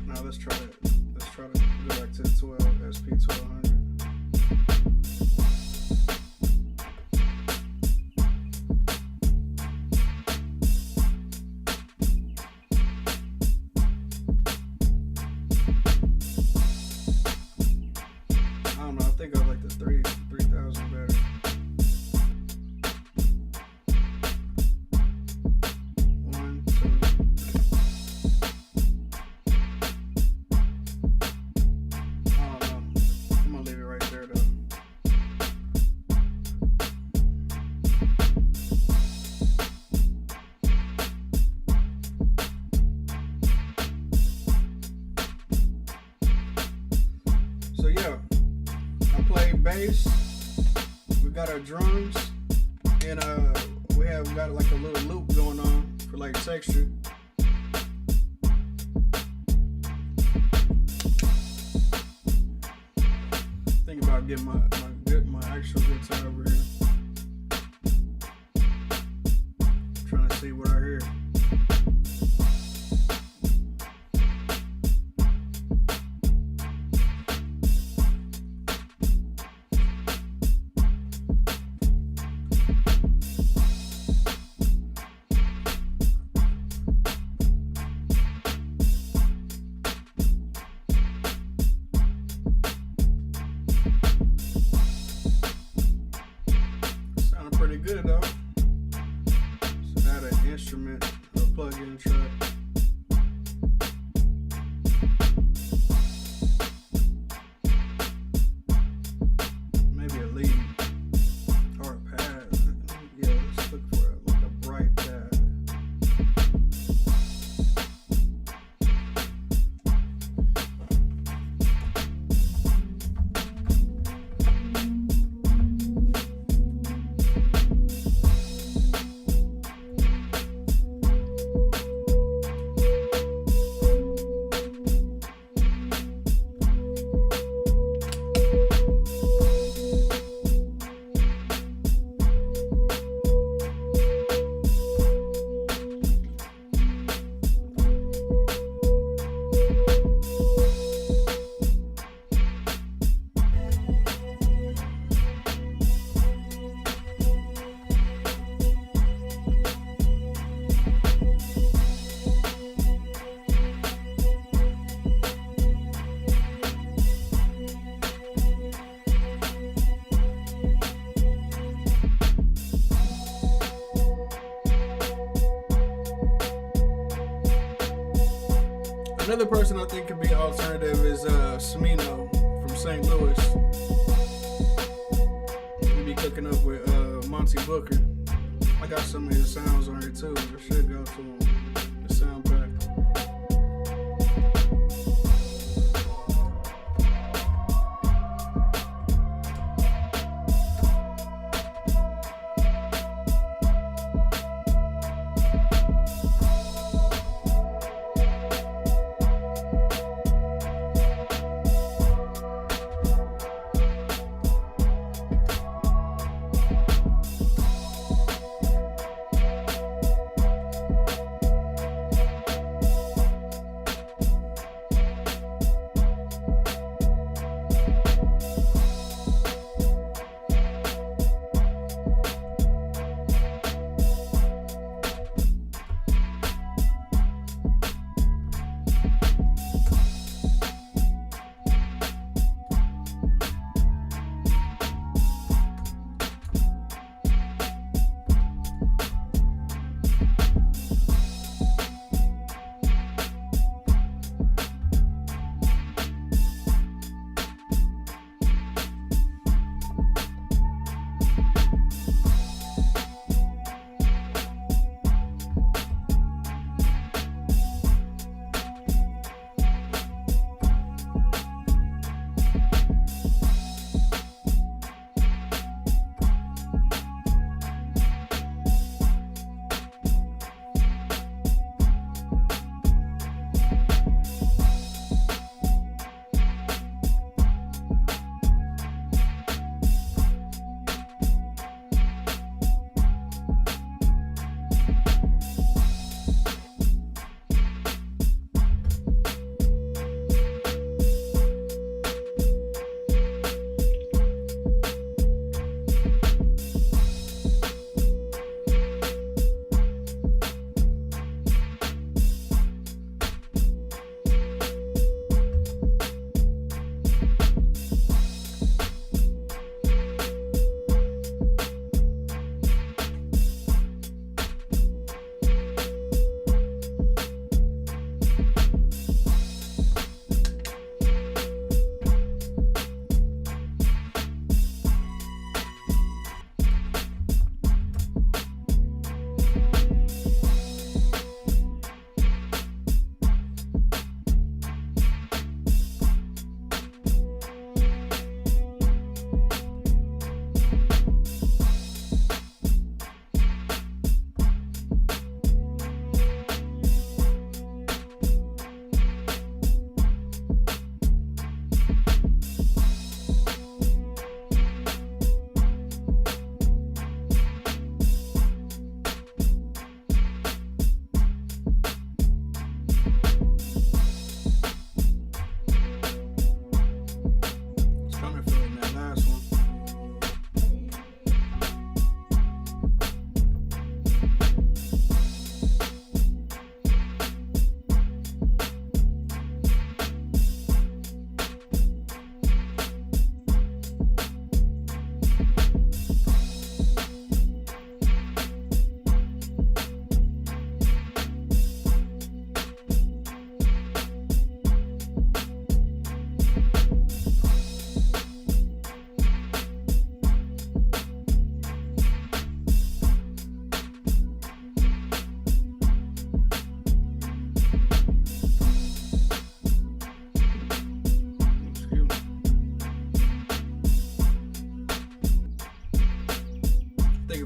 Now let's try to go back to the 12 SP 1200. I think I like the 3000 better. got our drums, and we have got like a little loop going on for like texture. Think about getting my actual guitar over here. Trying to see what I hear. Pretty good though. So add an instrument or plug-in track. Maybe a lead or a pad. Yeah, let's look for like a bright pad. Another person I think could be alternative is Smino from St. Louis. He be cooking up with Monty Booker. I got some of his sounds on here too. I should go to him. The sound pack.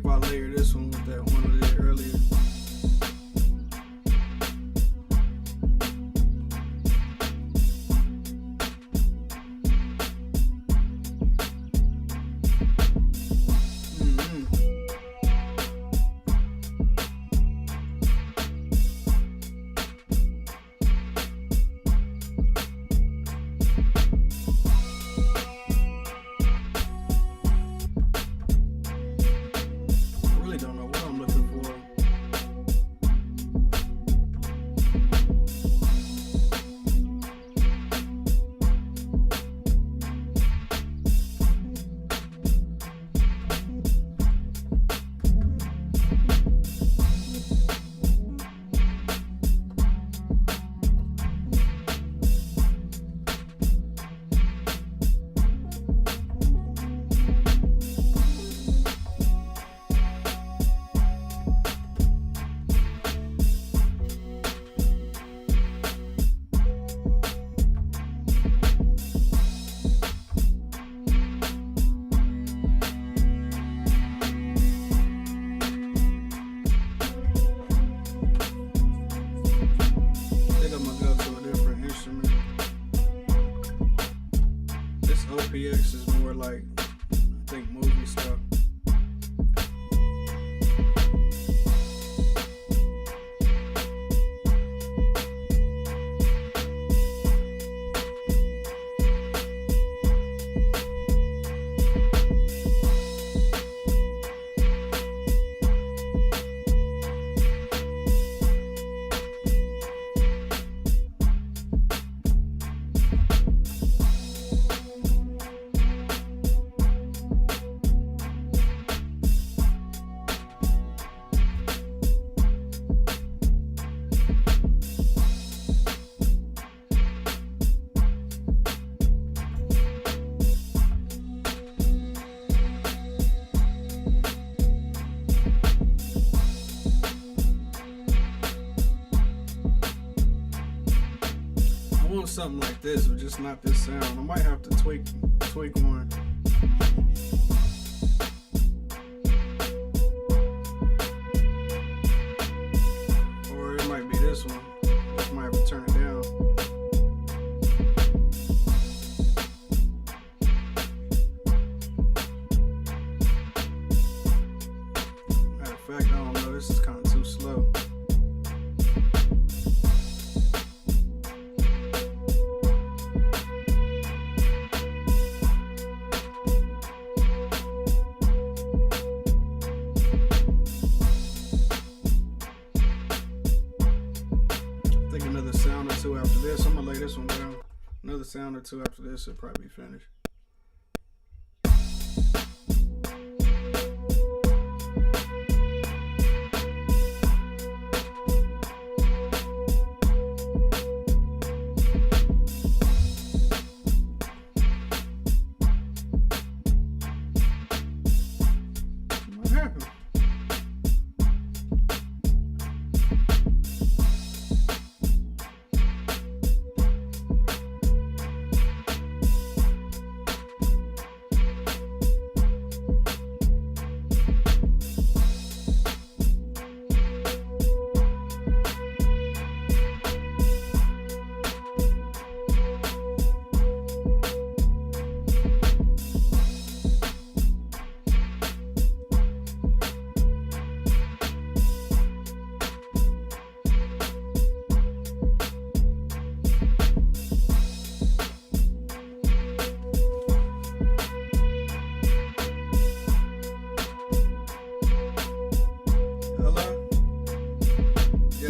if I layer this one with that one I did earlier. OPX is more like, I think, movie stuff. Something like this, but just not this sound. I might have to tweak one. Or it might be this one. I might have to turn it down. Matter of fact, I don't know, this is kind of too slow. After this, I'm gonna lay this one down. Another sound or two after this, it'll probably be finished. What happened?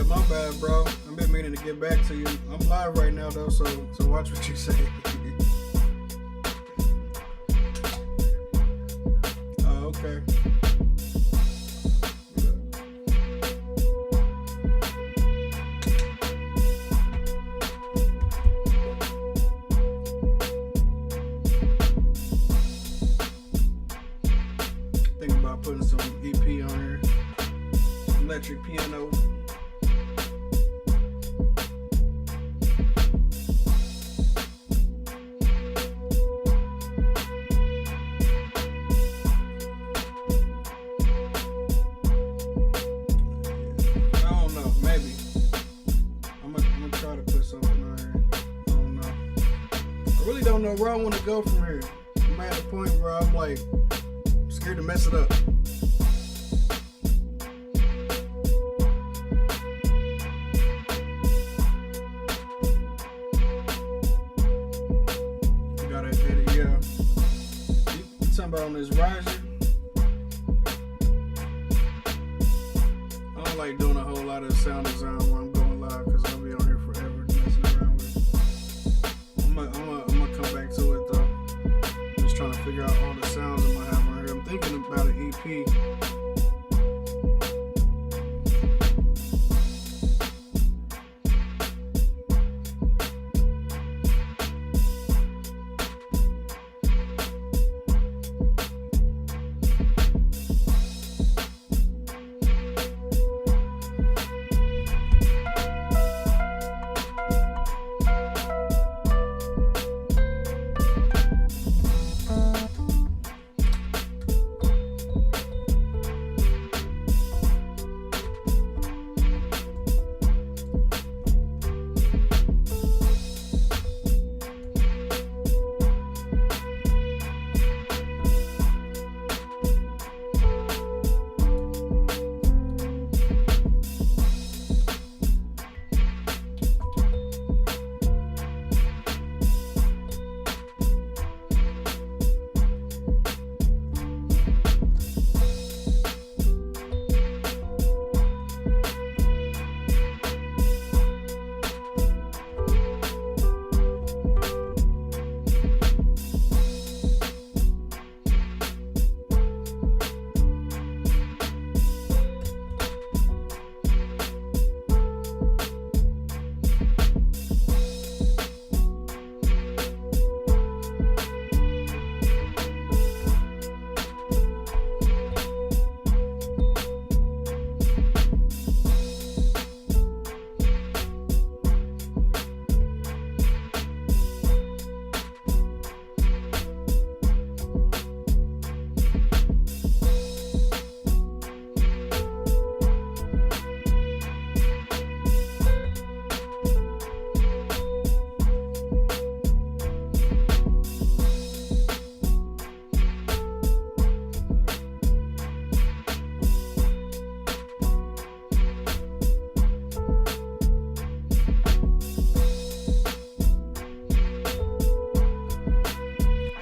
My bad, bro. I've been meaning to get back to you. I'm live right now, though, so watch what you say. Oh, okay. Thinking about putting some EP on here. Some electric piano. where I want to go from here. I'm at a point where I'm like scared to mess it up. You gotta edit, yeah. You talking about on this riser? I don't like doing a whole lot of sound design while I'm going live because I'll be on here forever messing around with it. I'm gonna come back to it though. I'm just trying to figure out all the sounds I'm gonna have on here. I'm thinking about an EP.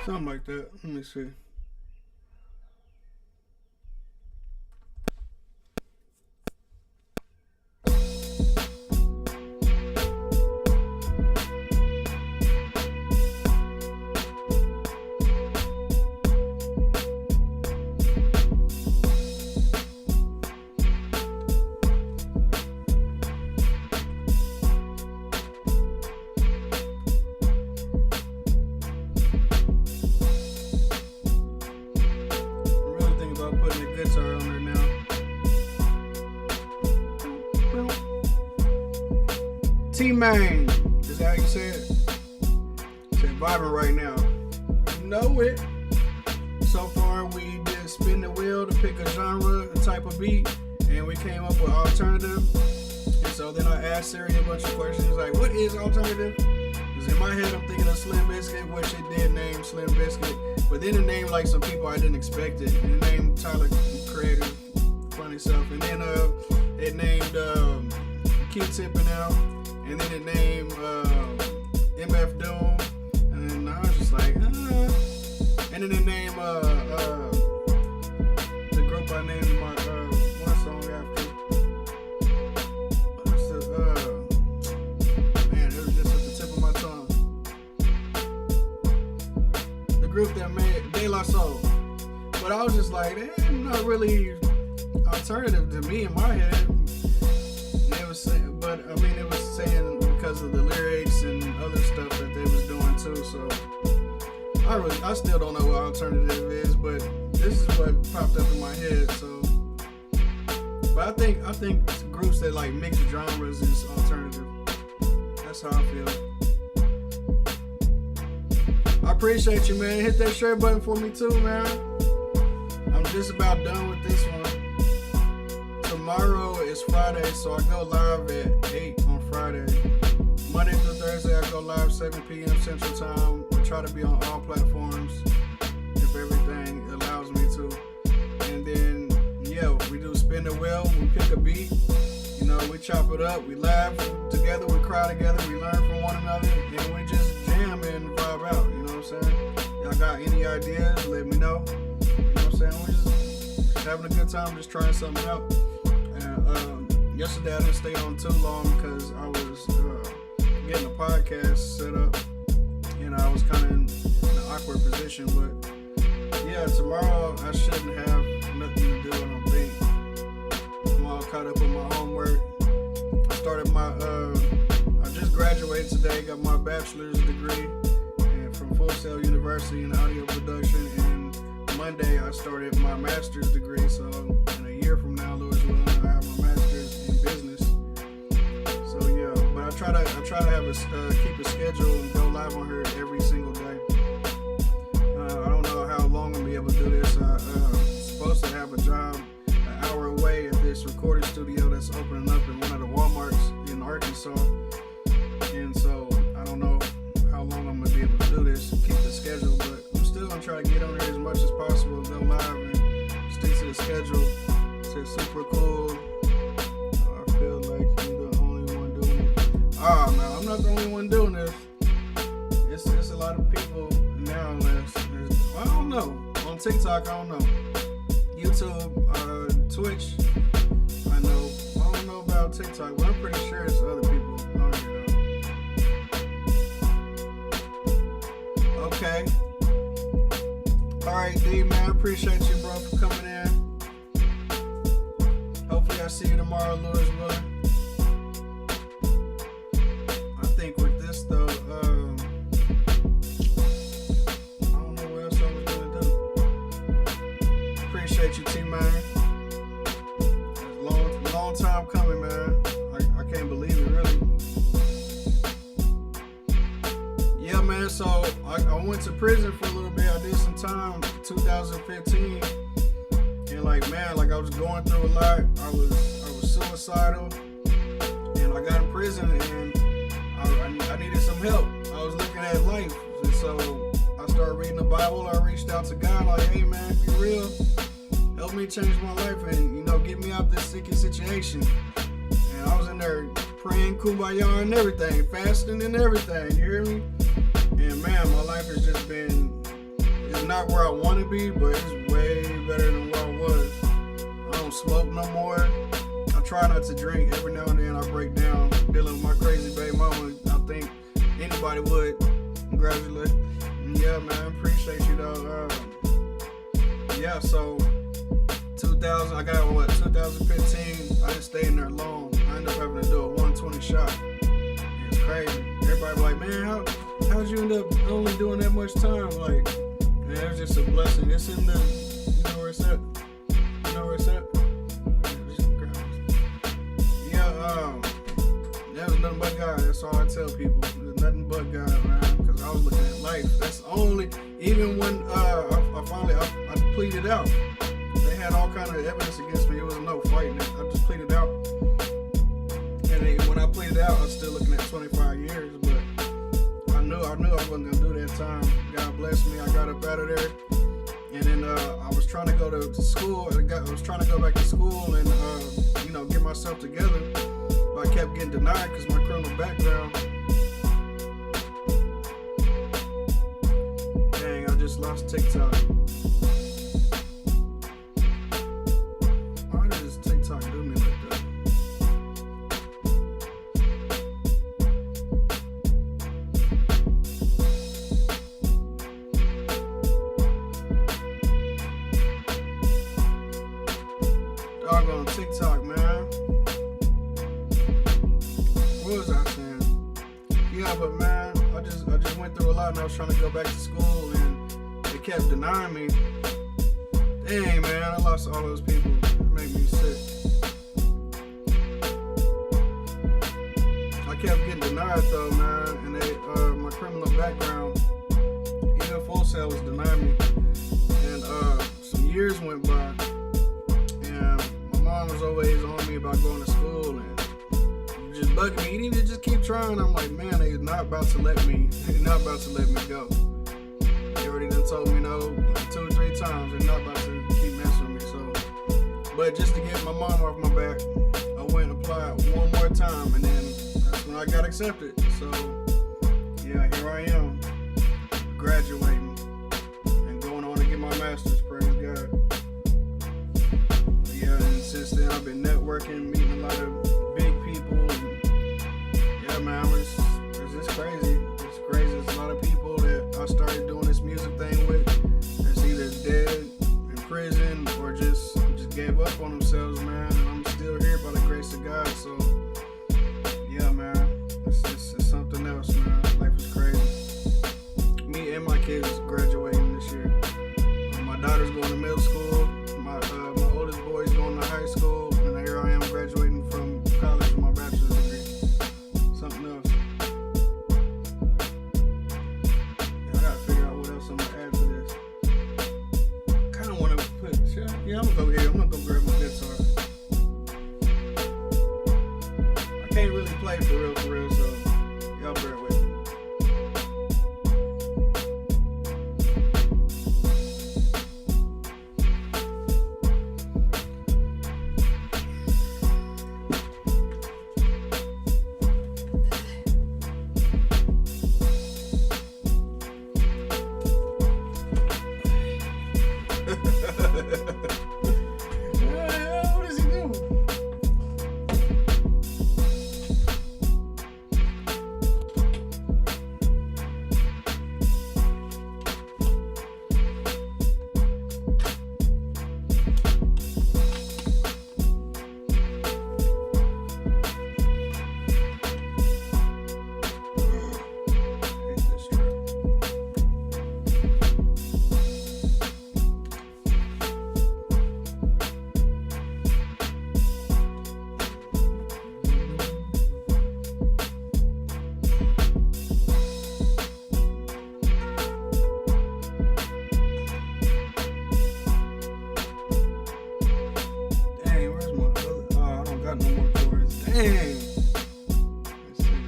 Something like that. Let me see. T-Main, is that how you say it? Say vibing right now. You know it. So far we did spin the wheel to pick a genre, a type of beat, and we came up with alternative. And so then I asked Siri a bunch of questions like, what is alternative? Because in my head I'm thinking of Slim Biscuit, which it did name Slim Biscuit. But then it named like some people I didn't expect it. And it named Tyler Creator, funny stuff. And then it named Q-Tip and L. And then it named MF Doom, and then I was just like, And then it named the group I named my one song after. What's the man? It was just at the tip of my tongue. The group that made De La Soul, but I was just like, they're not really alternative to me in my head. But I mean, it was saying because of the lyrics and other stuff that they was doing too. So I still don't know what alternative is, but this is what popped up in my head. So, but I think groups that like mix genres is alternative. That's how I feel. I appreciate you, man. Hit that share button for me too, man. I'm just about done with this one. Tomorrow is Friday, so I go live at 8 on Friday. Monday through Thursday, I go live 7 p.m. Central Time. try to be on all platforms if everything allows me to. And then, yeah, we do spin the wheel, we pick a beat, you know, we chop it up, we laugh together, we cry together, we learn from one another, and we just jam and vibe out, you know what I'm saying? Y'all got any ideas, let me know. You know what I'm saying? We're just having a good time, just trying something out. And yesterday I didn't stay on too long because I was getting a podcast set up, and I was kind of in an awkward position, but yeah, tomorrow I shouldn't have nothing to do, I don't think. I'm all caught up with my homework. I started I just graduated today, got my bachelor's degree from Full Sail University in audio production, and Monday I started my master's degree, so in a year from now, Lord's willing, I have my master's in business. So yeah, but I try to have keep a schedule and go live on here every single day. I don't know how long I'm gonna be able to do this. I'm supposed to have a job an hour away at this recording studio that's opening up in one of the Walmarts in Arkansas, and so I don't know how long I'm gonna be able to do this, keep the schedule, but I'm still gonna try to get on there as much as possible, go live and stick to the schedule. To super cool. I feel like you're the only one doing it. Oh no, I'm not the only one doing this. It's a lot of people now. Well, I don't know. On TikTok, I don't know. YouTube, Twitch, I know. I don't know about TikTok, but I'm pretty sure it's other people. I don't know. Okay. Alright, D, man. I appreciate you, bro, for coming in. Hopefully I see you tomorrow, Lord's willing. I think with this, though, I don't know what else I was going to do. Appreciate you, T-Man. Long time coming, man. I can't believe it, really. Yeah, man, so I went to prison for a little bit. I did some time 2015. And like, man, like I was going through a lot. I was suicidal. And I got in prison and I needed some help. I was looking at life. And so I started reading the Bible. I reached out to God like, hey man, be real. Help me change my life and, you know, get me out this sticky situation. And I was in there praying kumbaya and everything, fasting and everything, you hear me? And man, my life has just been, it's not where I want to be, but it's way better than where I was. I don't smoke no more. I try not to drink. Every now and then I break down, dealing with my crazy baby mama. I think anybody would. Congratulations. Yeah, man, appreciate you though. Yeah, so 2015, I didn't stay in there long. I ended up having to do a 120 shot. It's crazy. Everybody like, man, how'd you end up only doing that much time? Like, man, it was just a blessing. It's in the, you know where it's at? You know where it's at? Yeah, that was nothing but God. That's all I tell people. There's nothing but God, man. Because I was looking at life. That's only, even when I pleaded out. They had all kind of evidence against me. It was no fighting. I just pleaded out. And when I pleaded out, I was still looking at 25 years. But I knew I wasn't going to do that time. God bless me. I got up out of there. And then I was trying to go to school. I was trying to go back to school and, you know, get myself together. But I kept getting denied because my criminal background. Dang, I just lost TikTok. Why does TikTok do me like that? Doggone TikTok, man. What was I saying? Yeah, but man, I just went through a lot and I was trying to go back to school and they kept denying me. Dang, man, I lost all those people. It made me sick. I kept getting denied though, man, and they, my criminal background, even Full Sail was denying me. And some years went by, and my mom was always on me about going to school and just bugging me. You need to just keep trying. I'm like, man, they're not about to let me go. done told me no like 2 or 3 times. They're not about to keep messing with me. So, but just to get my mom off my back, I went and applied one more time, and then that's when I got accepted. So, yeah, here I am, graduating and going on to get my master's. Praise God. But yeah, and since then I've been networking, meeting a lot of big people, and yeah, man, it's just crazy. It's crazy. There's a lot of people that I started doing this music thing with that's either dead, in prison, or just gave up on themselves, man. And I'm still here by the grace of God. So yeah, man, it's something else, man. Life is crazy. Me and my kids graduating this year. My daughter's going to middle school. My oldest boy's going to high school, and here I am graduating from college with my bachelor's degree. Something else. I gotta figure out what else I'm gonna add to this. Kind of want to put. Yeah, I'm gonna go here. I'm gonna go grab my guitar. I can't really play for real, so y'all bear with me. What is he doing? No more chords. Dang. Let's see.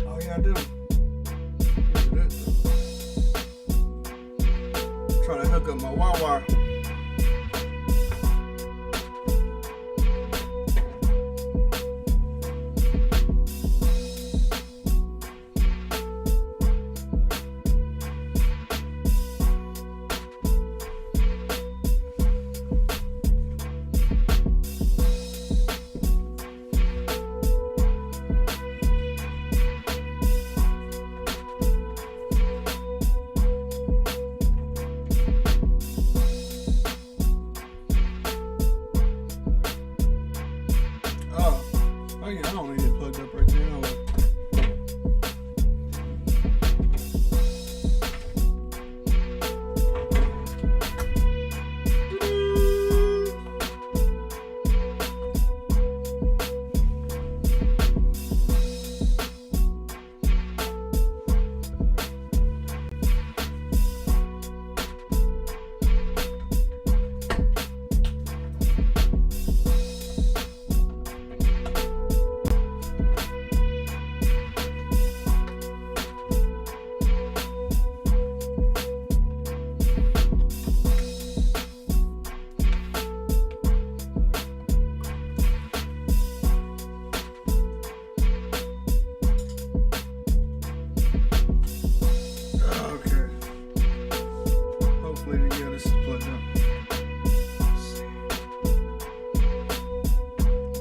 Oh yeah, I do. Where's it at? Trying to hook up my wah-wah. Oh yeah, I don't need it plugged up right there.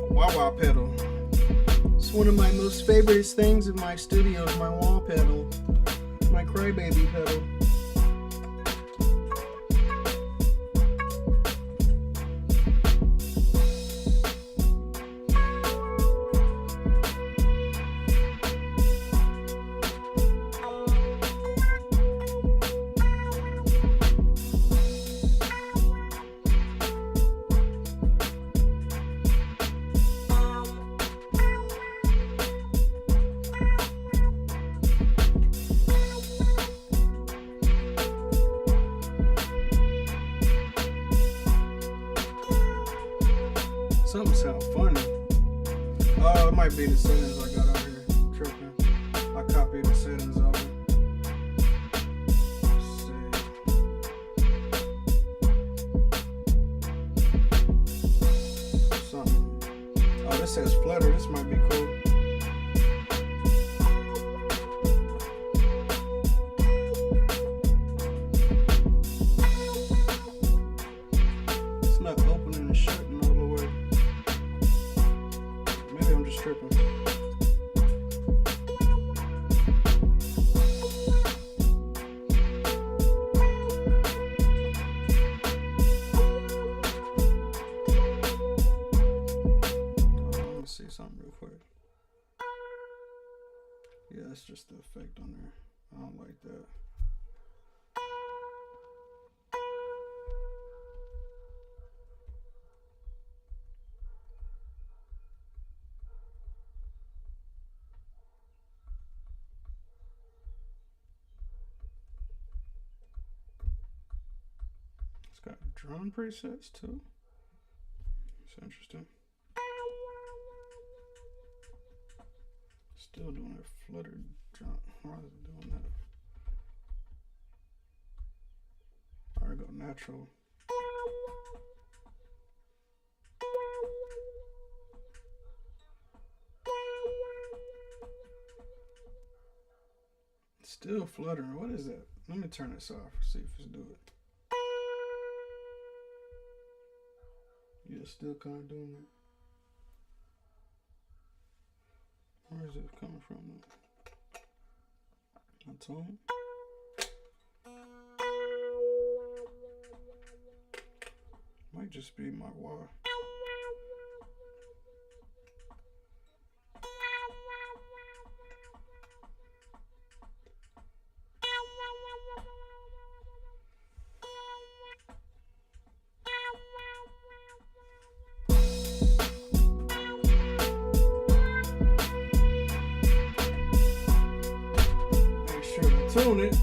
Wah-wah pedal. It's one of my most favorite things in my studio is my wah pedal. My crybaby pedal. Something sounds funny. Oh, it might be the settings I got out here. says flutter. This might be cool. It's not opening and shutting all the way. Maybe I'm just tripping. See something real quick. Yeah, that's just the effect on there. I don't like that. It's got drum presets too. It's interesting. Still doing that fluttered drum. Why is it doing that? Alright, go natural. Still fluttering. What is that? Let me turn this off. See if it's do it. Yeah, still kind of doing it. Where is it coming from? My tone? Might just be my wire. Tune it.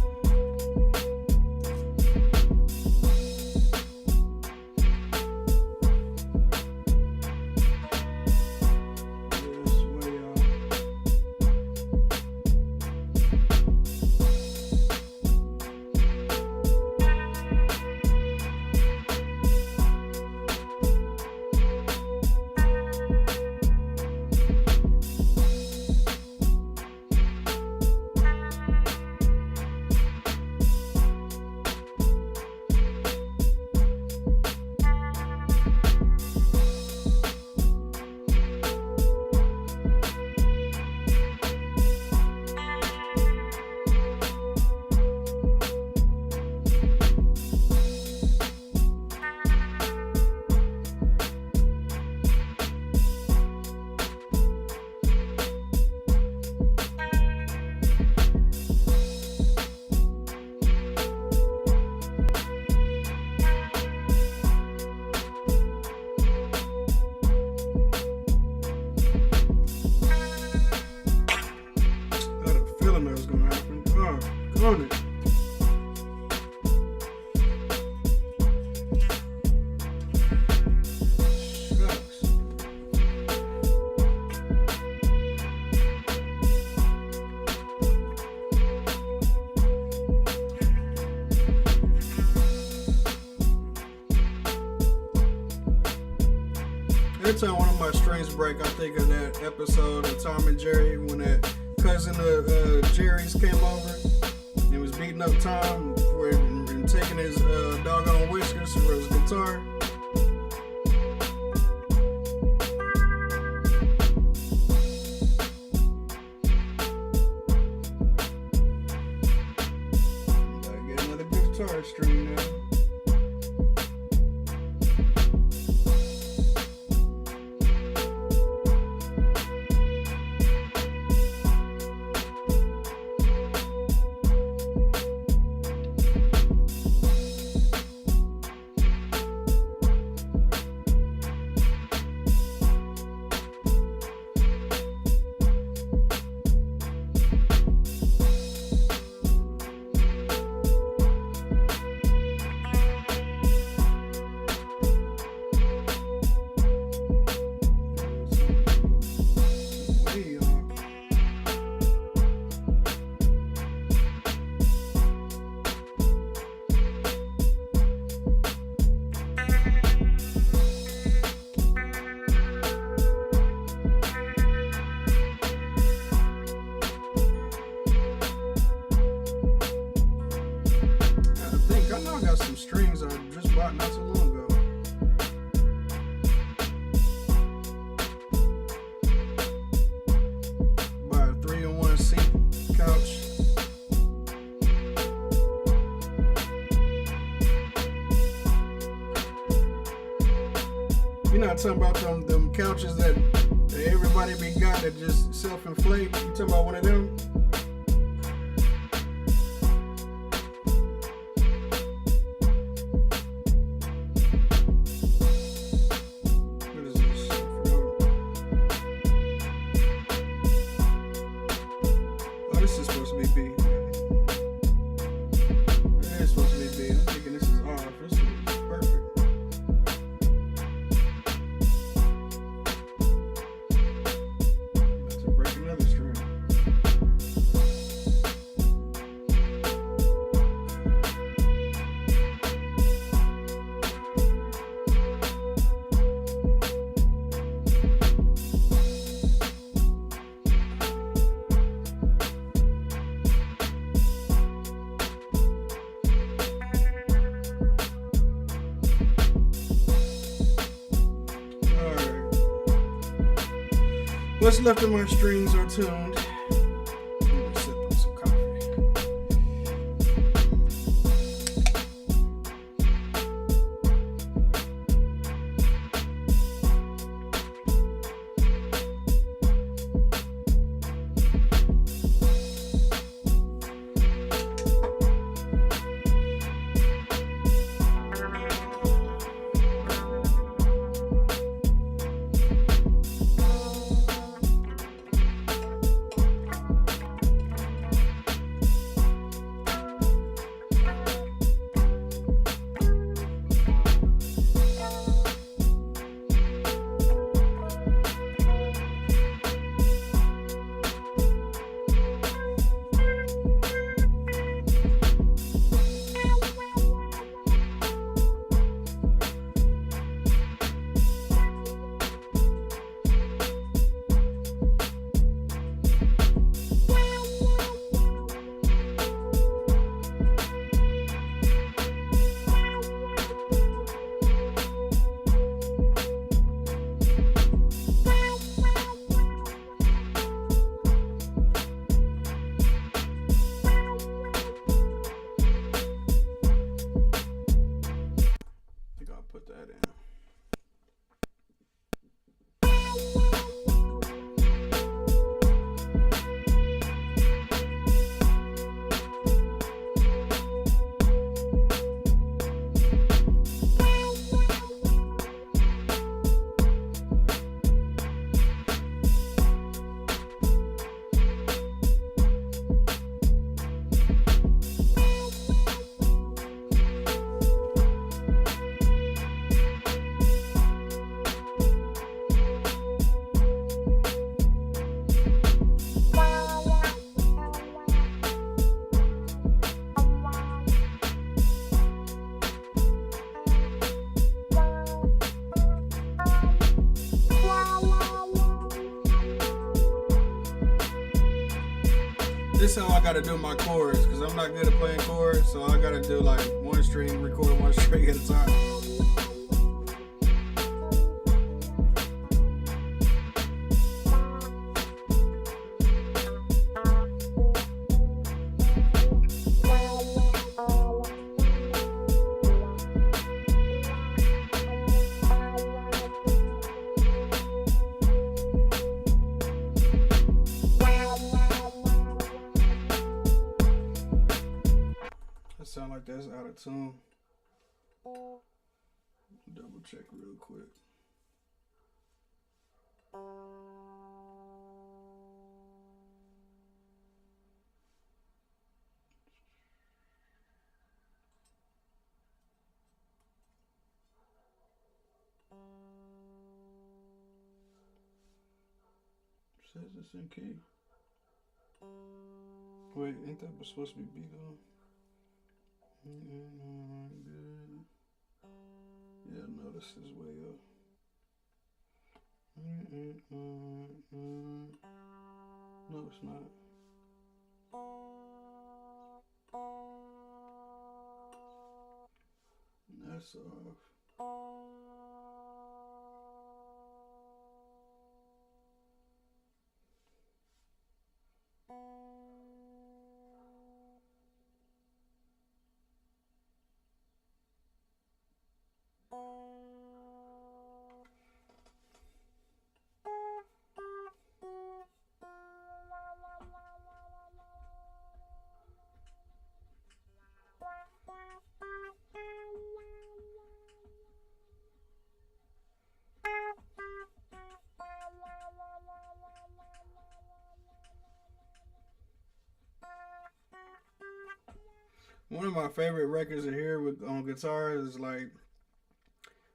On it. Shucks. Every time one of my strings break, I think of that episode of Tom and Jerry when that cousin of Jerry's came over. He was beating up Tom and taking his doggone whiskers for his guitar. Gotta get another guitar string now. know I got some strings I just bought not too long ago. Buy a 3-in-1 seat couch. You're not talking about them couches that everybody be got that just self-inflate. You talking about one of them? What is this? I forgot. Oh, this is supposed to be B. It is supposed to be B. I'm thinking this is off. This is perfect. Another string. What's left of my strings are tuned. I'm sip on some coffee. This is how I gotta do my chords, because I'm not good at playing chords, so I gotta do like one string, record one string at a time. Sound like that's out of tune. Double check real quick. Says it's in key. Wait, ain't that supposed to be B though? Good. Yeah, no, this is way up. No, it's not. that's off. One of my favorite records to hear with on guitar is like,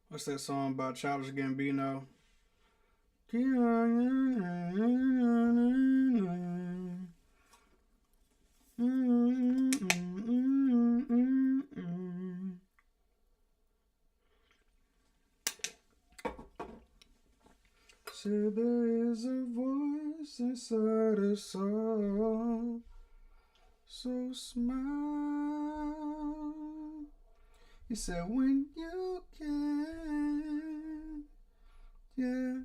what's that song by Childish Gambino? Said there is a voice inside us all, so smile. He said when you can, yeah,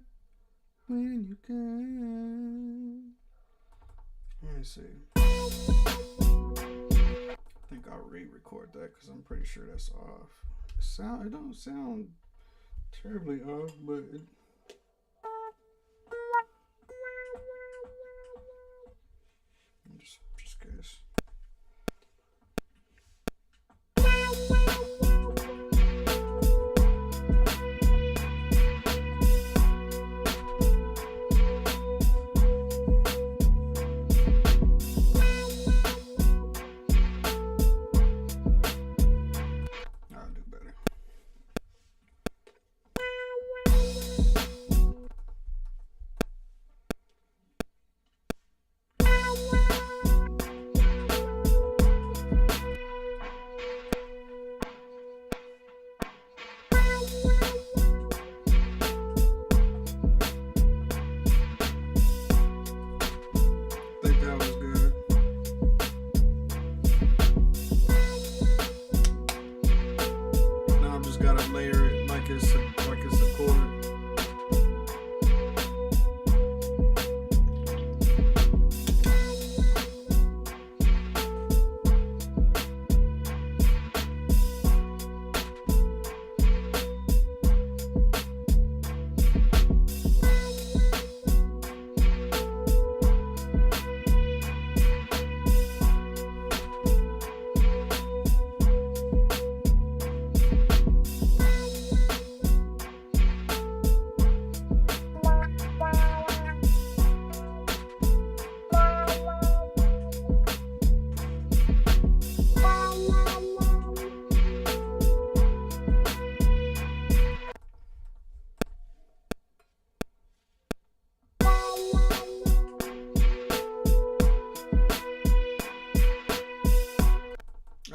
when you can. Let me see. I think I'll re-record that because I'm pretty sure that's off. It don't sound terribly off, but just guess.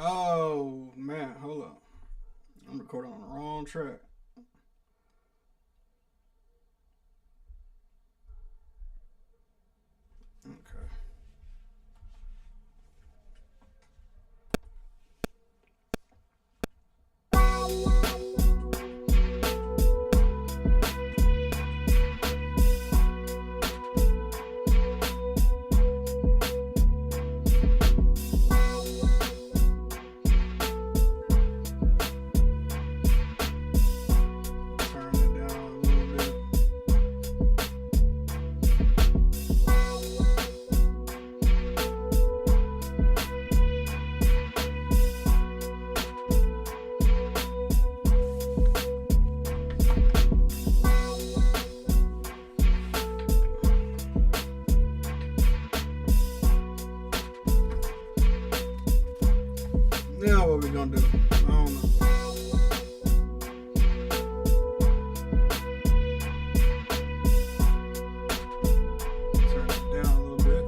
Oh man, hold on. I'm recording on the wrong track. Okay. Now what we gonna do? I don't know. Turn it down a little bit.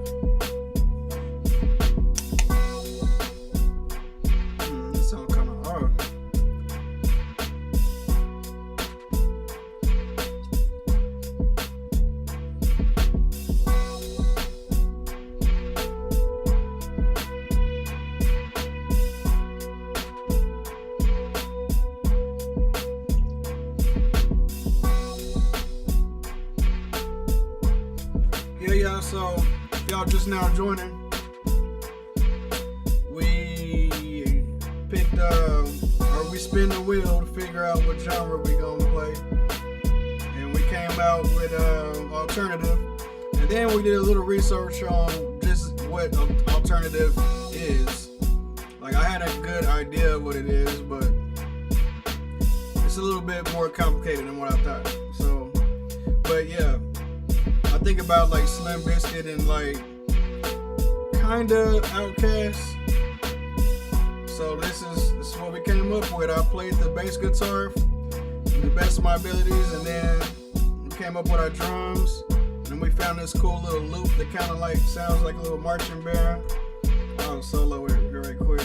That sounds kind of hard. So if y'all just now joining, we picked or we spin the wheel to figure out what genre we gonna play, and we came out with alternative, and then we did a little research on just what alternative is. Like, I had a good idea of what it is, but it's a little bit more complicated than what I thought. So, but yeah, I think about like Slim Biscuit and like kinda Outkast. So this is what we came up with. I played the bass guitar to the best of my abilities, and then we came up with our drums, and we found this cool little loop that kind of like sounds like a little marching band. I'll solo it right quick.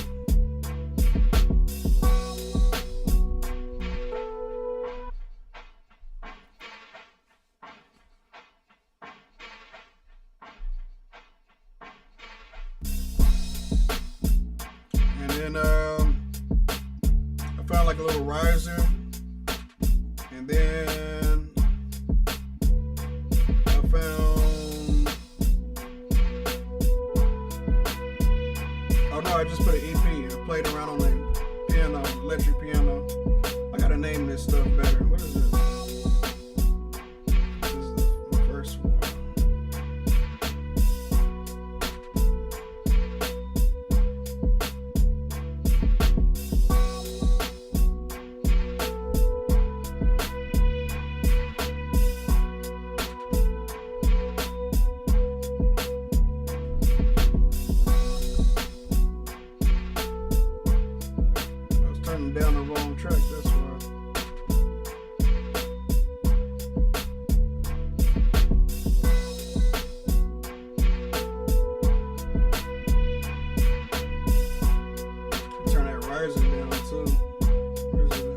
And then I found like a little riser, and then I found, oh no, I just put an EP. I played around on the piano, electric piano. I gotta name this stuff better. What is this? This is the first one. Down the wrong track, that's why. Turn that riser down too. Where's it at?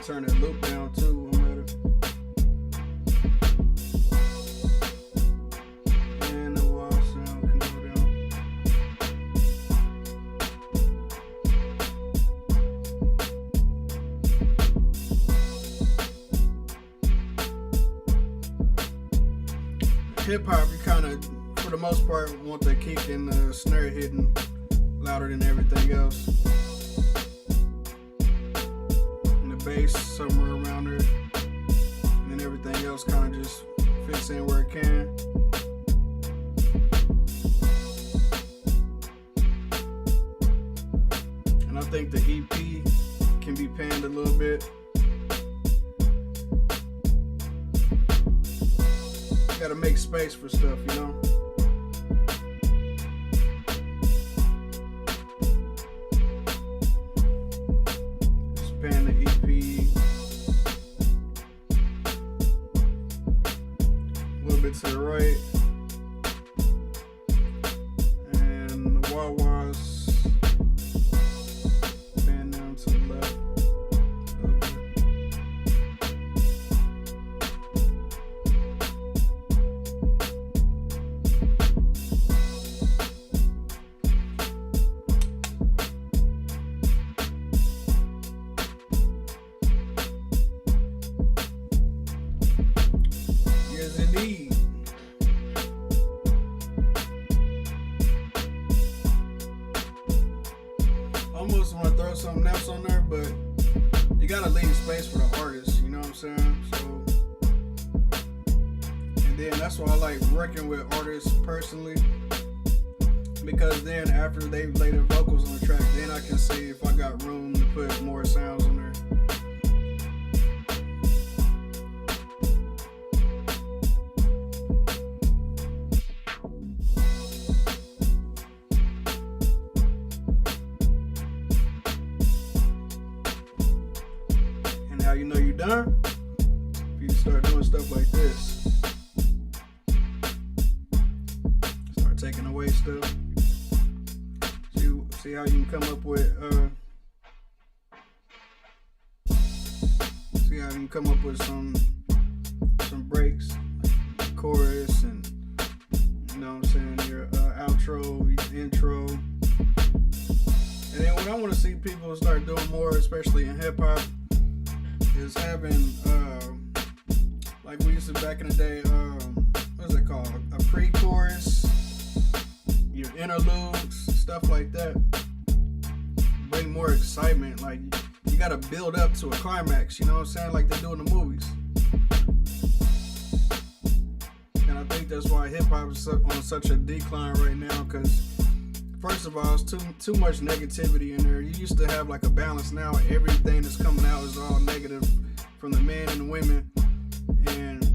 Turn that loop down too. I'm at it. And the wah sound can go down. Hip hop, you kind of, for the most part, want the kick and the snare hitting louder than everything else. Bass somewhere around there, and then everything else kind of just fits in where it can. And I think the EP can be panned a little bit. You gotta make space for stuff, you know? Pan the EP, a little bit to the right, and the wah-wahs pan down to the left a little bit. Indeed. Almost want to throw something else on there, but you gotta leave space for the artist, you know what I'm saying? So, and then that's why I like working with artists personally, because then after they lay their vocals on the track, then I can see if I got room to put more sounds on there. How you know you're done? If you start doing stuff like this. way still. See how you can come up with some breaks, like chorus and you know what I'm saying, your outro, your intro. And then what I want to see people start doing more, especially in hip hop, is having like we used to back in the day, what's it called? A pre-chorus, your interludes, stuff like that. Bring more excitement. Like you gotta build up to a climax, you know what I'm saying? Like they do in the movies. And I think that's why hip hop is on such a decline right now, because first of all, it's too much negativity in there. You used to have like a balance. Now everything that's coming out is all negative from the men and the women. And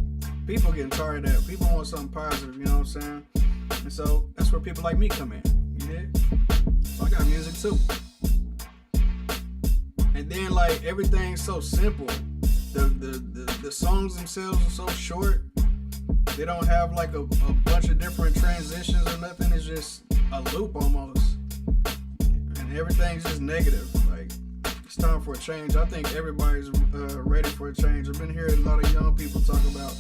people getting tired of that. People want something positive, you know what I'm saying? And so that's where people like me come in. You dig? So I got music too. And then like everything's so simple. The songs themselves are so short. They don't have like a bunch of different transitions or nothing. It's just a loop almost. And everything's just negative. Like it's time for a change. I think everybody's ready for a change. I've been hearing a lot of young people talk about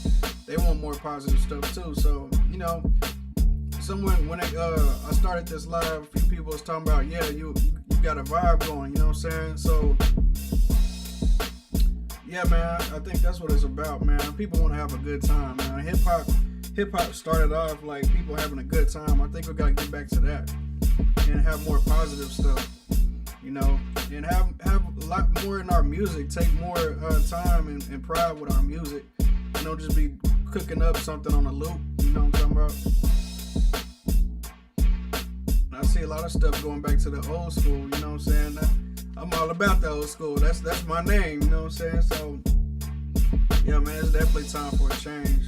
they want more positive stuff too. So, you know, when I started this live, a few people was talking about, yeah, you got a vibe going, you know what I'm saying? So yeah, man, I think that's what it's about, man. People want to have a good time, man. Hip hop started off like people having a good time. I think we gotta get back to that and have more positive stuff, you know, and have a lot more in our music. Take more time and pride with our music. You know, just be cooking up something on a loop. You know what I'm talking about? And I see a lot of stuff going back to the old school. You know what I'm saying? I'm all about the old school. That's my name, you know what I'm saying? So, yeah, man, it's definitely time for a change.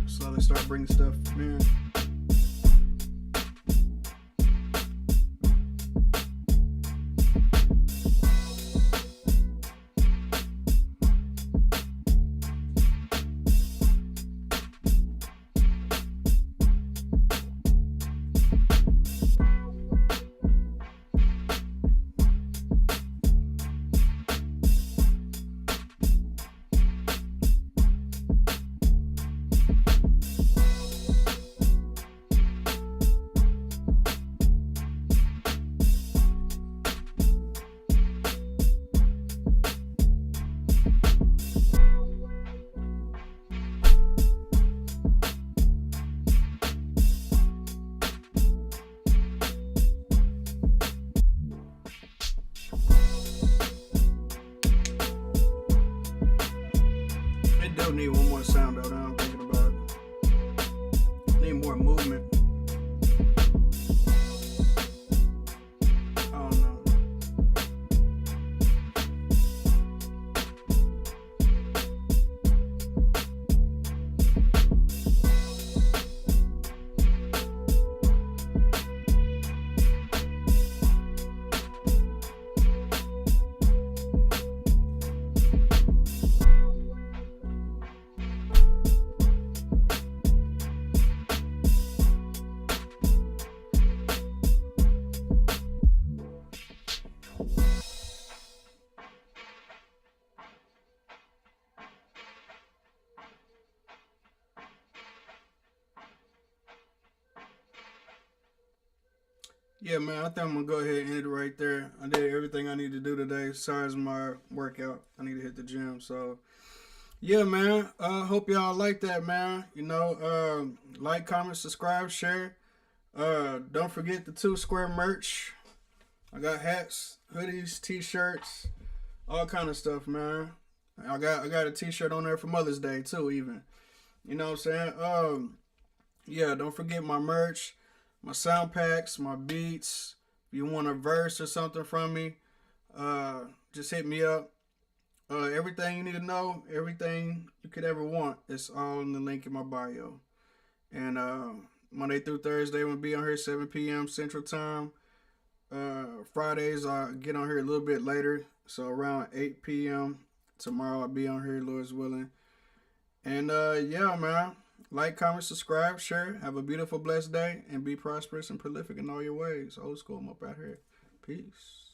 Slowly start bringing stuff in. Need one more sound though. Now I'm thinking about it. Need more movement. I don't know. Yeah, man, I think I'm gonna go ahead and end it right there. I did everything I need to do today. Besides my workout, I need to hit the gym. So, yeah, man. Hope y'all like that, man. You know, like, comment, subscribe, share. Don't forget the 2 Square merch. I got hats, hoodies, t-shirts, all kind of stuff, man. I got a t-shirt on there for Mother's Day too, even. You know what I'm saying? Yeah, don't forget my merch. My sound packs, my beats. If you want a verse or something from me, just hit me up. Everything you need to know, everything you could ever want, it's all in the link in my bio. And Monday through Thursday, I'm going to be on here 7 p.m. Central Time. Fridays I get on here a little bit later, so around 8 p.m. tomorrow I'll be on here, Lord's willing. And yeah, man, like, comment, subscribe, share. Have a beautiful, blessed day, and be prosperous and prolific in all your ways. Old school, I'm up out here. Peace.